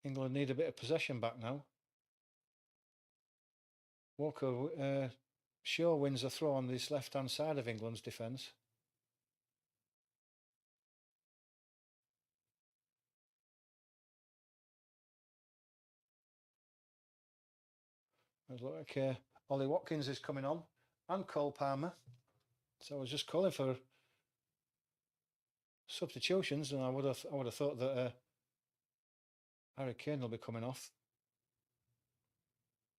England need a bit of possession back now. Walker Shaw wins a throw on this left hand side of England's defence. It looks like Ollie Watkins is coming on, and Cole Palmer. So I was just calling for substitutions, and I would have thought that Harry Kane will be coming off.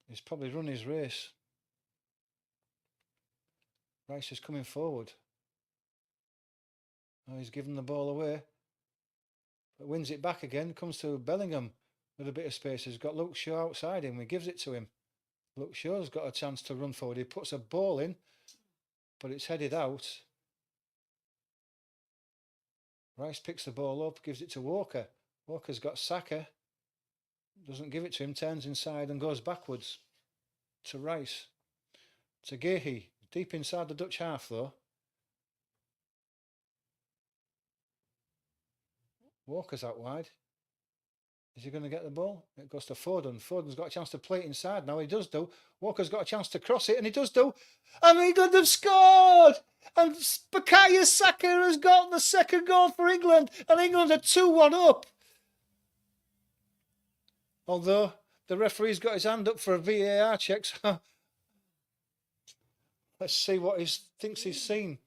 He's probably run his race. Rice is coming forward. Oh, he's given the ball away, but wins it back again. Comes to Bellingham with a bit of space. He's got Luke Shaw outside him. He gives it to him. Luke Shaw's got a chance to run forward. He puts a ball in, but it's headed out. Rice picks the ball up, gives it to Walker. Walker's got Saka. Doesn't give it to him, turns inside and goes backwards to Rice. To Gehi, deep inside the Dutch half though. Walker's out wide. Is he going to get the ball? It goes to Foden. Foden's got a chance to play it inside now. He does do. Walker's got a chance to cross it, and he does do. And England have scored! And Bukayo Saka has got the second goal for England, and England are 2-1 up. Although the referee's got his hand up for a VAR check, so let's see what he thinks he's seen.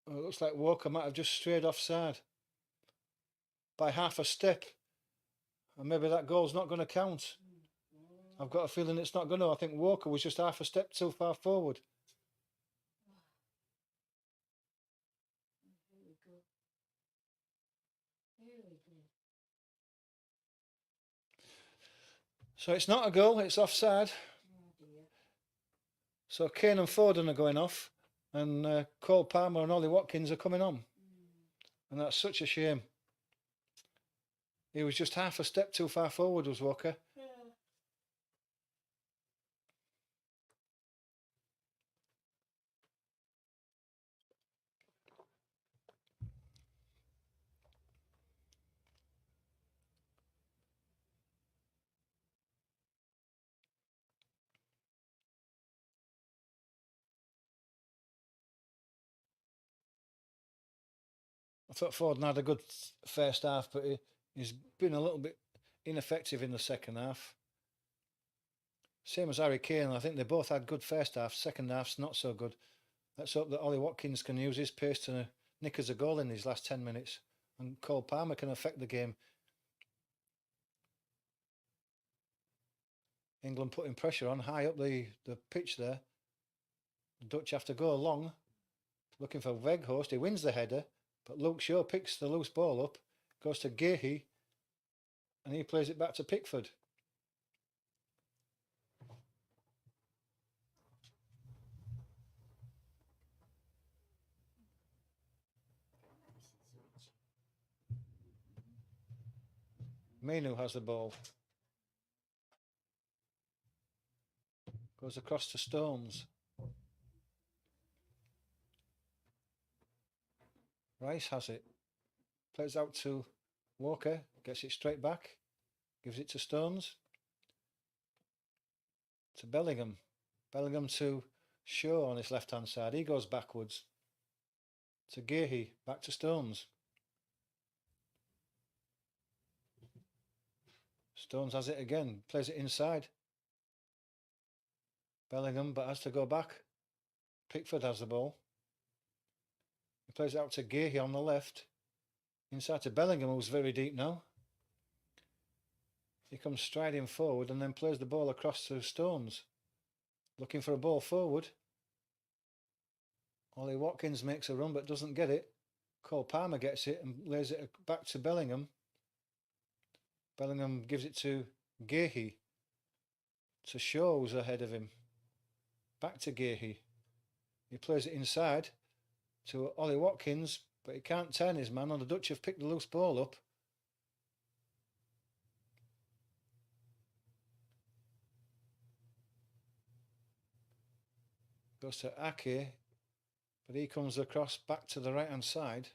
Oh, it looks like Walker might have just strayed offside by half a step, and maybe that goal's not going to count. I've got a feeling it's not going to. I think Walker was just half a step too far forward. So it's not a goal, it's offside. Oh dear. So Kane and Foden are going off, and Cole Palmer and Ollie Watkins are coming on. And that's such a shame. He was just half a step too far forward, was Walker. Yeah. I thought Foden had a good first half, but he's been a little bit ineffective in the second half. Same as Harry Kane, I think they both had good first half. Second half's not so good. Let's hope that Ollie Watkins can use his pace to nick us a goal in these last 10 minutes. And Cole Palmer can affect the game. England putting pressure on high up the pitch there. The Dutch have to go long, looking for Weghorst. He wins the header, but Luke Shaw picks the loose ball up, goes to Gehi, and he plays it back to Pickford. Mainu has the ball. Goes across to Stones. Rice has it. Plays out to Walker. Gets it straight back. Gives it to Stones. To Bellingham. Bellingham to Shaw on his left-hand side. He goes backwards. To Gehi. Back to Stones. Stones has it again. Plays it inside. Bellingham, but has to go back. Pickford has the ball. He plays it out to Gehi on the left. Inside to Bellingham, who's very deep now. He comes striding forward and then plays the ball across to Stones. Looking for a ball forward. Ollie Watkins makes a run but doesn't get it. Cole Palmer gets it and lays it back to Bellingham. Bellingham gives it to Gehi. To Shaw, who's ahead of him. Back to Gehi. He plays it inside to Ollie Watkins, but he can't turn his man, and the Dutch have picked the loose ball up. Goes to Ake, but he comes across back to the right hand side.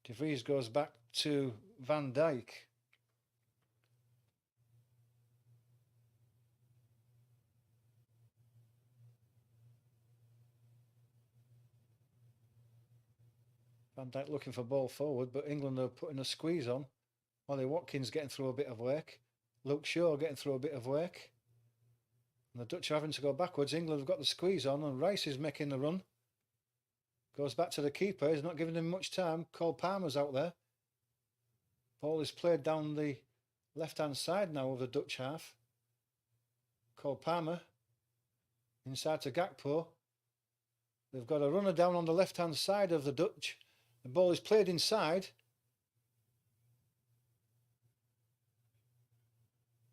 De Vries goes back to Van Dijk. Van Dijk looking for ball forward, but England are putting a squeeze on. Ollie Watkins getting through a bit of work. Luke Shaw getting through a bit of work. And the Dutch are having to go backwards. England have got the squeeze on, and Rice is making the run. Goes back to the keeper. He's not giving him much time. Cole Palmer's out there. Ball is played down the left-hand side now of the Dutch half. Cole Palmer. Inside to Gakpo. They've got a runner down on the left-hand side of the Dutch. The ball is played inside.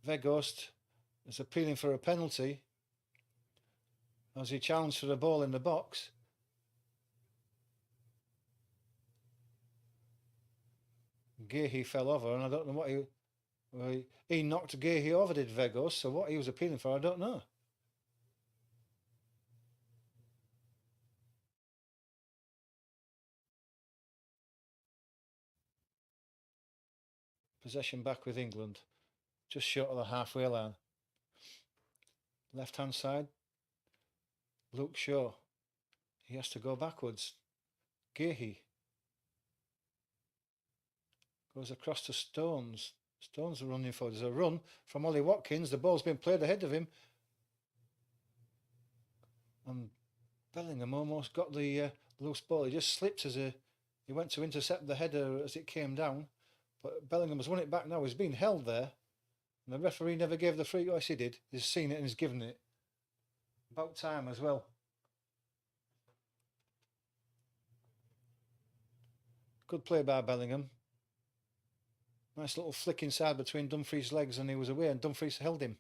Weghorst is appealing for a penalty as he challenged for the ball in the box. Gehi fell over, and I don't know what he knocked Gehi over, did Weghorst, so what he was appealing for, I don't know. Possession back with England, just short of the halfway line. Left hand side, Luke Shaw. He has to go backwards. Gehi goes across to Stones. Stones are running forward. There's a run from Ollie Watkins. The ball's been played ahead of him. And Bellingham almost got the loose ball. He just slipped as he went to intercept the header as it came down. But Bellingham has won it back now. He's been held there. And the referee never gave the free. Yes, he did. He's seen it and he's given it. About time as well. Good play by Bellingham. Nice little flick inside between Dumfries' legs, and he was away, and Dumfries held him.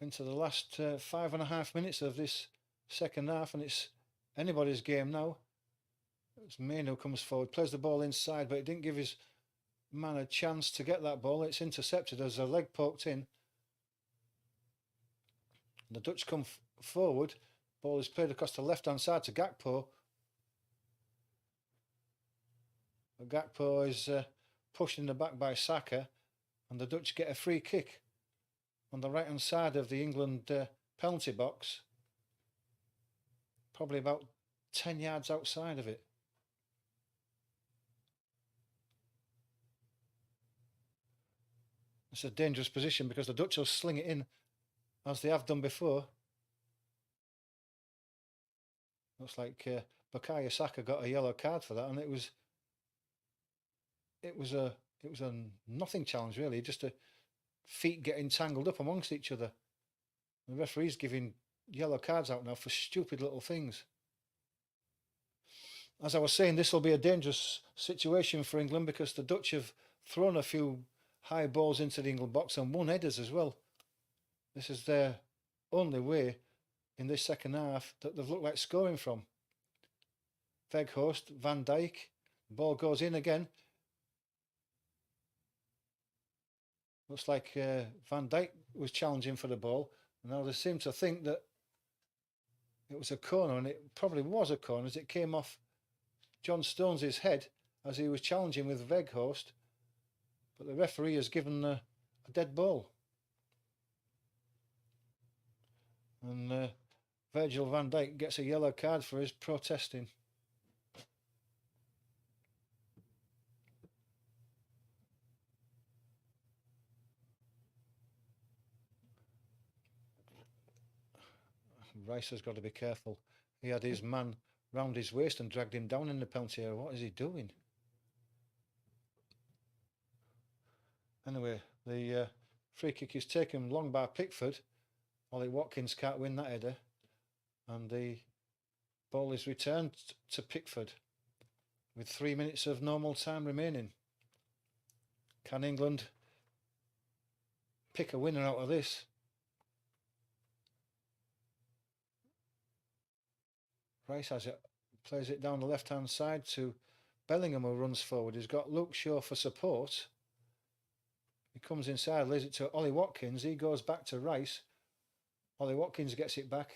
Into the last 5.5 minutes of this second half, and it's anybody's game now. It's Main who comes forward, plays the ball inside, but it didn't give his man a chance to get that ball. It's intercepted as a leg poked in. The Dutch come forward. Ball is played across the left-hand side to Gakpo. But Gakpo is pushed in the back by Saka, and the Dutch get a free kick on the right-hand side of the England penalty box, probably about 10 yards outside of it. It's a dangerous position because the Dutch will sling it in as they have done before. Looks like Bukayo Saka got a yellow card for that, and it was a nothing challenge really, just a feet getting tangled up amongst each other. The referee's giving yellow cards out now for stupid little things. As I was saying, this will be a dangerous situation for England because the Dutch have thrown a few high balls into the England box and won headers as well. This is their only way in this second half that they've looked like scoring from. Weghorst, Van Dijk, the ball goes in again. Looks like Van Dijk was challenging for the ball. Now they seem to think that it was a corner, and it probably was a corner as it came off John Stones' head as he was challenging with Weghorst. But the referee has given a dead ball. And Virgil van Dijk gets a yellow card for his protesting. Rice has got to be careful. He had his man round his waist and dragged him down in the penalty area. What is he doing? Anyway, the free kick is taken long by Pickford. Ollie Watkins can't win that header, and the ball is returned to Pickford with 3 minutes of normal time remaining. Can England pick a winner out of this? Rice has it, plays it down the left-hand side to Bellingham, who runs forward. He's got Luke Shaw for support. He comes inside, lays it to Ollie Watkins. He goes back to Rice. Ollie Watkins gets it back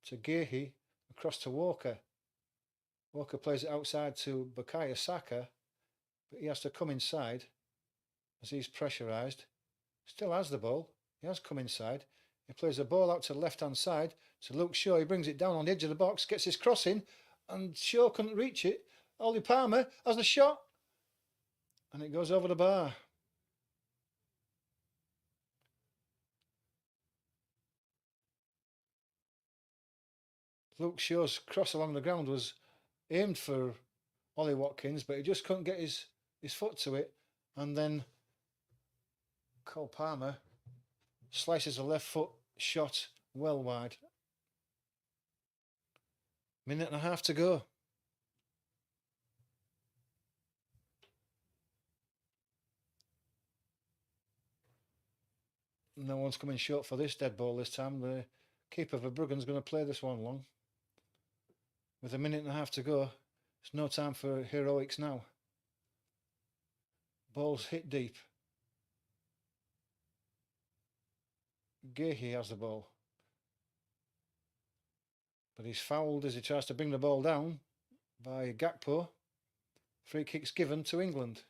to Gehi, across to Walker. Walker plays it outside to Bukayo Saka, but he has to come inside as he's pressurised. Still has the ball. He has come inside. He plays the ball out to the left-hand side to Luke Shaw. He brings it down on the edge of the box, gets his cross in, and Shaw couldn't reach it. Ollie Palmer has the shot, and it goes over the bar. Luke Shaw's cross along the ground was aimed for Ollie Watkins, but he just couldn't get his foot to it, and then Cole Palmer slices a left foot shot well wide. Minute and a half to go. No one's coming short for this dead ball this time. The keeper for Bruggen's going to play this one long. With a minute and a half to go, it's no time for heroics now. Ball's hit deep. Gehi has the ball, but he's fouled as he tries to bring the ball down by Gakpo. Free kick's given to England.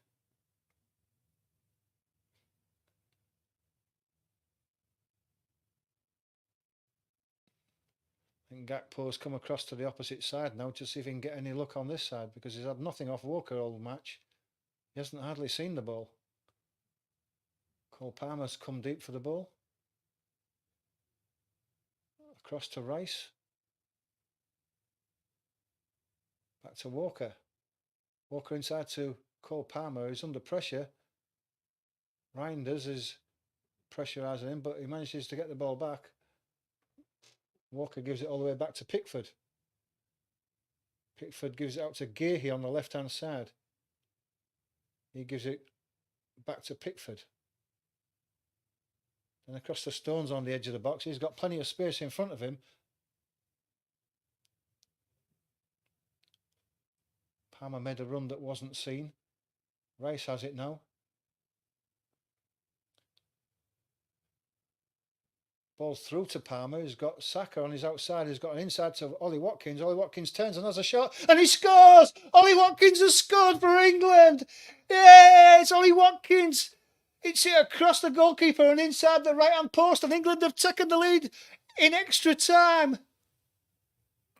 I think Gakpo's come across to the opposite side now to see if he can get any luck on this side, because he's had nothing off Walker all match. He hasn't hardly seen the ball. Cole Palmer's come deep for the ball. Across to Rice. Back to Walker. Walker inside to Cole Palmer. He's under pressure. Reinders is pressurising him, but he manages to get the ball back. Walker gives it all the way back to Pickford. Pickford gives it out to Gahey on the left-hand side. He gives it back to Pickford. And across the Stones on the edge of the box. He's got plenty of space in front of him. Palmer made a run that wasn't seen. Rice has it now. Ball's through to Palmer. He's got Saka on his outside. He's got an inside to Ollie Watkins. Ollie Watkins turns and has a shot. And he scores! Ollie Watkins has scored for England! Yeah, it's Ollie Watkins! It's hit across the goalkeeper and inside the right-hand post. And England have taken the lead in extra time.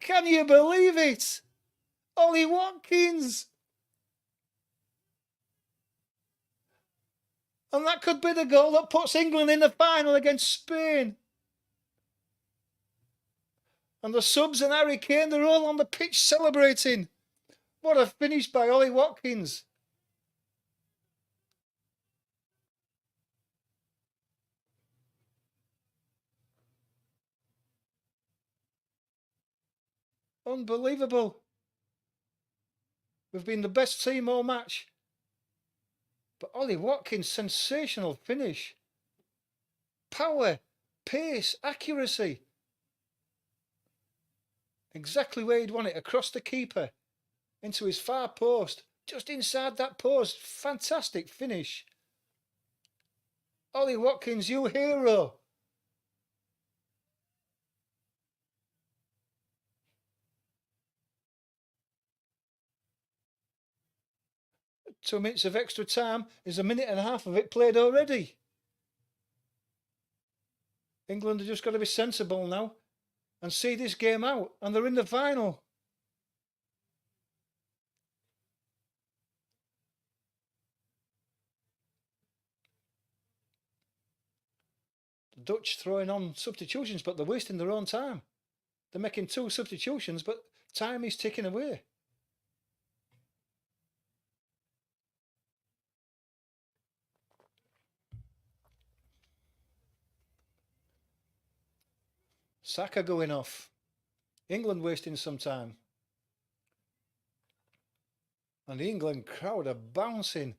Can you believe it? Ollie Watkins! And that could be the goal that puts England in the final against Spain. And the subs and Harry Kane, they're all on the pitch celebrating. What a finish by Ollie Watkins. Unbelievable. We've been the best team all match. But Ollie Watkins, sensational finish. Power, pace, accuracy. Exactly where he'd want it, across the keeper, into his far post, just inside that post. Fantastic finish. Ollie Watkins, you hero. Two minutes of extra time. There's a minute and a half of it played already. England have just got to be sensible now and see this game out, and they're in the final. The Dutch throwing on substitutions, but they're wasting their own time. They're making two substitutions, but time is ticking away. Saka going off. England wasting some time. And the England crowd are bouncing.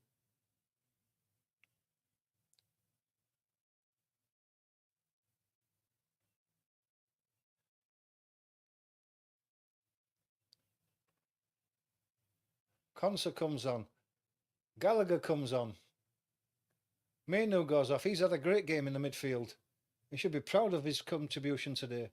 Konsa comes on. Gallagher comes on. Mainu goes off. He's had a great game in the midfield. He should be proud of his contribution today.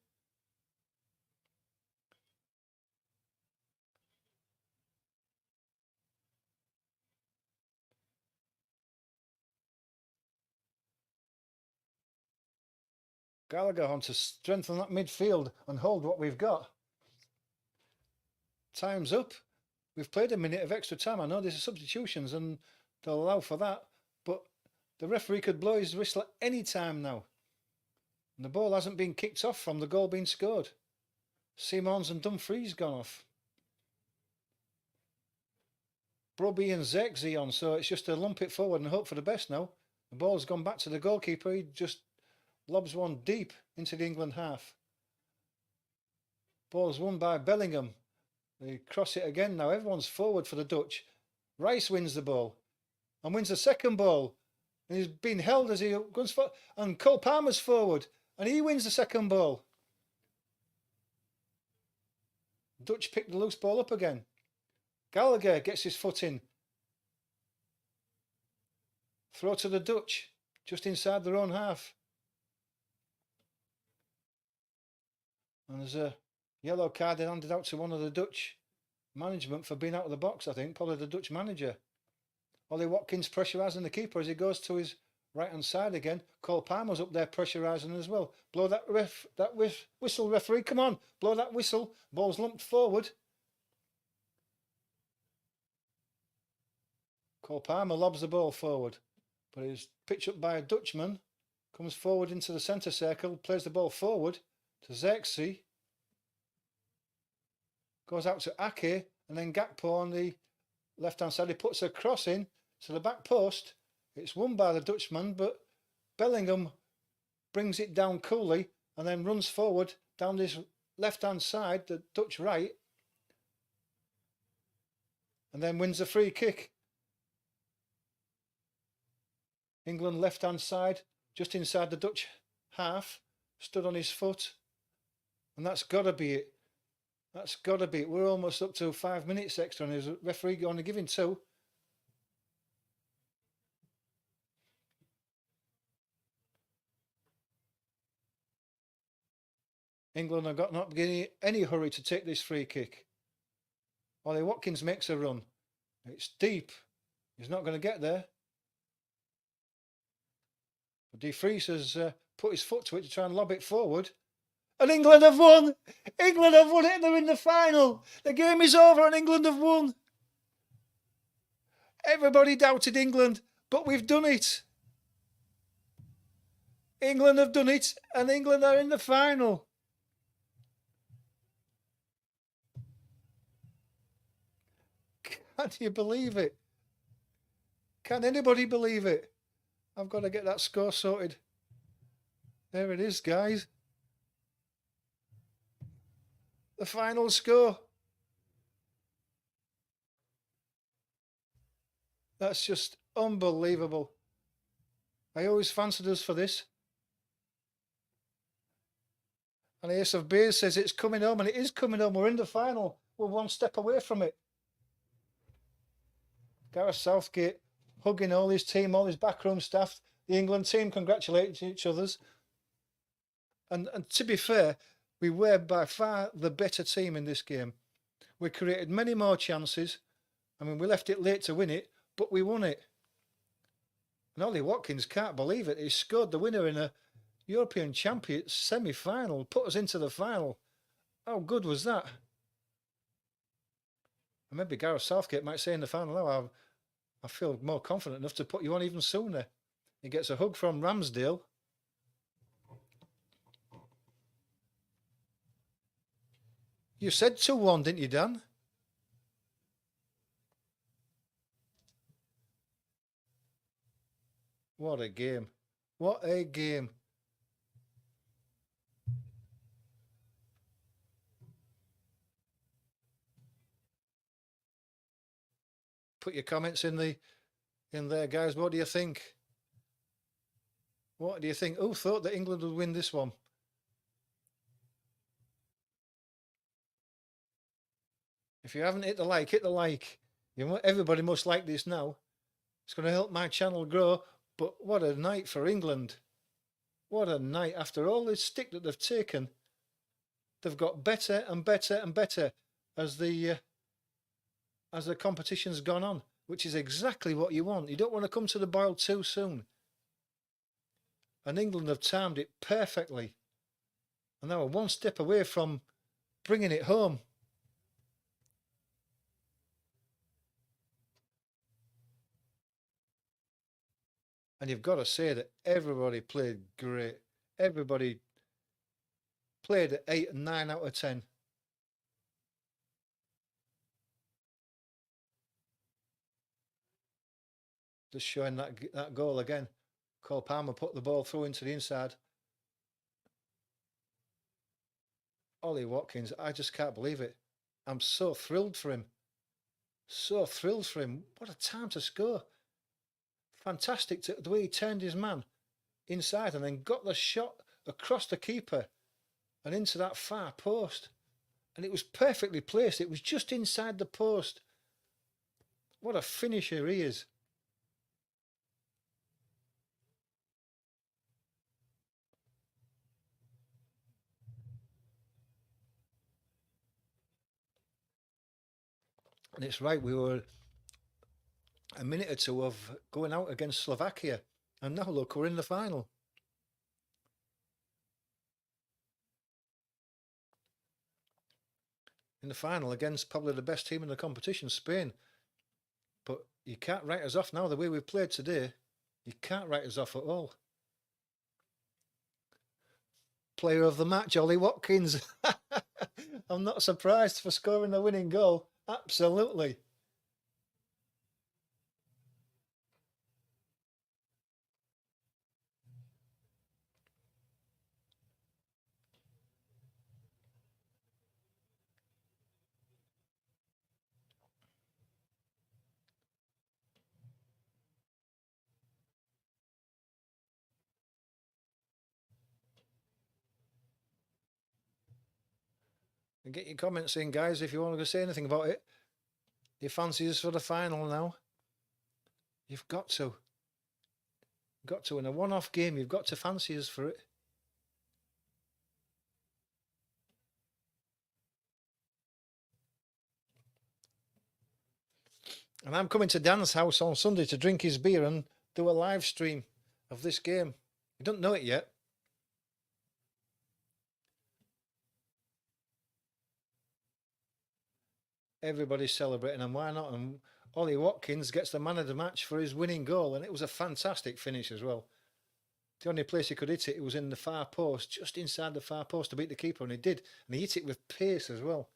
Gallagher on to strengthen that midfield and hold what we've got. Time's up. We've played a minute of extra time. I know there's substitutions and they'll allow for that, but the referee could blow his whistle at any time now. And the ball hasn't been kicked off from the goal being scored. Simons and Dumfries gone off. Brobby and Zexi on, so it's just to lump it forward and hope for the best now. The ball's gone back to the goalkeeper. He just lobs one deep into the England half. Ball's won by Bellingham. They cross it again now. Everyone's forward for the Dutch. Rice wins the ball and wins the second ball. And he's been held as he goes for, and Cole Palmer's forward and he wins the second ball. Dutch pick the loose ball up again. Gallagher gets his foot in. Throw to the Dutch, just inside their own half. And there's a yellow card handed out to one of the Dutch management for being out of the box, I think. Probably the Dutch manager. Ollie Watkins pressurising the keeper as he goes to his right-hand side again. Cole Palmer's up there pressurising as well. Blow that whistle, referee. Come on, blow that whistle. Ball's lumped forward. Cole Palmer lobs the ball forward, but he's pitched up by a Dutchman. Comes forward into the centre circle, plays the ball forward to Zexi. Goes out to Ake, and then Gakpo on the left-hand side. He puts a cross in to the back post. It's won by the Dutchman, but Bellingham brings it down coolly and then runs forward down this left-hand side, the Dutch right, and then wins the free kick. England left-hand side, just inside the Dutch half, stood on his foot, and that's got to be it. That's got to be it. We're almost up to 5 minutes extra, and there's a referee going to give him 2. England have got not getting any hurry to take this free kick. Ollie Watkins makes a run. It's deep. He's not going to get there. But De Vries has put his foot to it to try and lob it forward. And England have won! England have won it and they're in the final! The game is over and England have won! Everybody doubted England, but we've done it! England have done it and England are in the final! Can you believe it? Can anybody believe it? I've got to get that score sorted. There it is, guys. The final score. That's just unbelievable. I always fancied us for this. And Ace of Beers says it's coming home, and it is coming home. We're in the final. We're one step away from it. Gareth Southgate hugging all his team, all his backroom staff. The England team congratulating each others. And to be fair, we were by far the better team in this game. We created many more chances. I mean, we left it late to win it, but we won it. And Ollie Watkins can't believe it. He scored the winner in a European Champions semi-final, put us into the final. How good was that? And maybe Gareth Southgate might say in the final, oh, I feel more confident enough to put you on even sooner. He gets a hug from Ramsdale. You said 2-1, didn't you, Dan? What a game. What a game. Put your comments in there, guys. What do you think? What do you think? Who thought that England would win this one? If you haven't hit the like, hit the like. Everybody must like this now. It's going to help my channel grow. But what a night for England. What a night. After all this stick that they've taken, they've got better and better and better as the competition's gone on, which is exactly what you want. You don't want to come to the boil too soon. And England have timed it perfectly. And they were one step away from bringing it home. And you've got to say that everybody played great. Everybody played at 8 and 9 out of 10. Just showing that goal again. Cole Palmer put the ball through into the inside. Ollie Watkins, I just can't believe it. I'm so thrilled for him. So thrilled for him. What a time to score. Fantastic the way he turned his man inside and then got the shot across the keeper and into that far post. And it was perfectly placed. It was just inside the post. What a finisher he is. And it's right, we were a minute or two of going out against Slovakia. And now look, we're in the final. In the final against probably the best team in the competition, Spain. But you can't write us off now the way we've played today. You can't write us off at all. Player of the match, Ollie Watkins. I'm not surprised for scoring the winning goal. Absolutely. And get your comments in, guys, if you want to say anything about it. Do you fancy us for the final now? You've got to. Got to. In a one-off game, you've got to fancy us for it. And I'm coming to Dan's house on Sunday to drink his beer and do a live stream of this game. You don't know it yet. Everybody's celebrating, and why not? And Ollie Watkins gets the man of the match for his winning goal, and it was a fantastic finish as well. The only place he could hit it was in the far post, just inside the far post to beat the keeper, and he did. And he hit it with pace as well.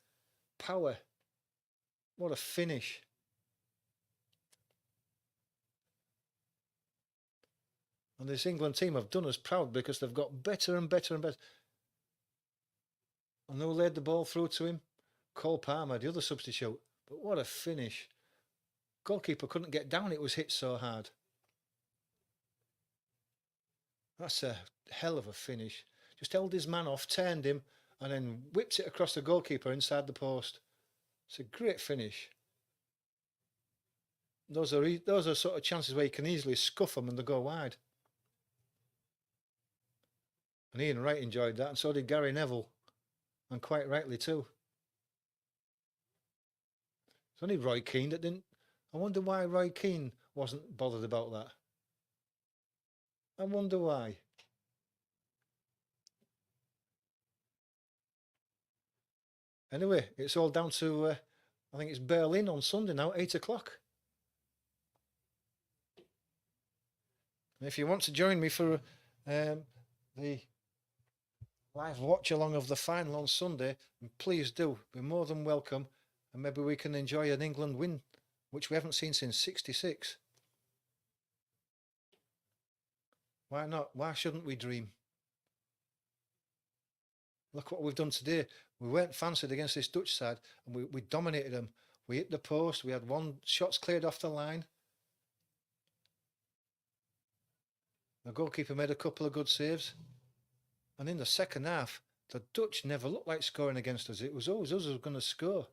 Power. What a finish. And this England team have done us proud because they've got better and better and better. And who laid the ball through to him? Cole Palmer, the other substitute. But what a finish. Goalkeeper couldn't get down, it was hit so hard. That's a hell of a finish. Just held his man off, turned him, and then whipped it across the goalkeeper inside the post. It's a great finish. Those are sort of chances where you can easily scuff them and they go wide. And Ian Wright enjoyed that, and so did Gary Neville. And quite rightly too. It's only Roy Keane that didn't. I wonder why Roy Keane wasn't bothered about that. I wonder why. Anyway, it's all down to, I think it's Berlin on Sunday now, 8 o'clock. If you want to join me for the live watch along of the final on Sunday, please do. Be more than welcome, and maybe we can enjoy an England win, which we haven't seen since '66. Why not? Why shouldn't we dream? Look what we've done today. We weren't fancied against this Dutch side, and we dominated them. We hit the post. We had shots cleared off the line. The goalkeeper made a couple of good saves. And in the second half, the Dutch never looked like scoring against us. It was always us who were going to score.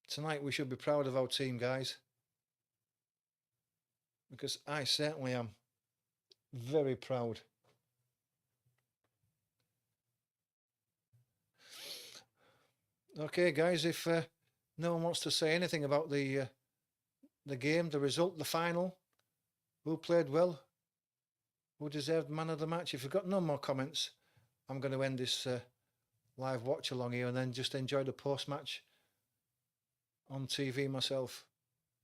Tonight we should be proud of our team, guys. Because I certainly am very proud. Okay, guys, if no one wants to say anything about the game, the result, the final, who played well, who deserved man of the match, if you've got no more comments, I'm going to end this live watch along here and then just enjoy the post-match on TV myself.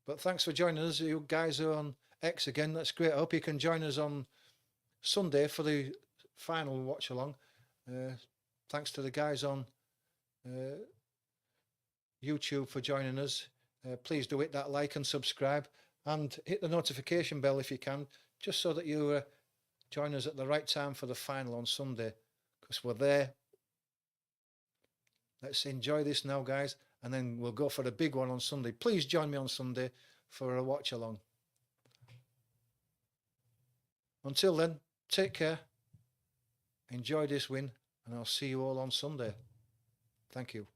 But thanks for joining us. You guys are on X again. That's great. I hope you can join us on Sunday for the final watch along. Thanks to the guys on YouTube for joining us. Please do hit that like and subscribe and hit the notification bell if you can, just so that you join us at the right time for the final on Sunday, because we're there. Let's enjoy this now, guys, and then we'll go for the big one on Sunday. Please join me on Sunday for a watch along. Until then, take care, enjoy this win, and I'll see you all on Sunday. Thank you.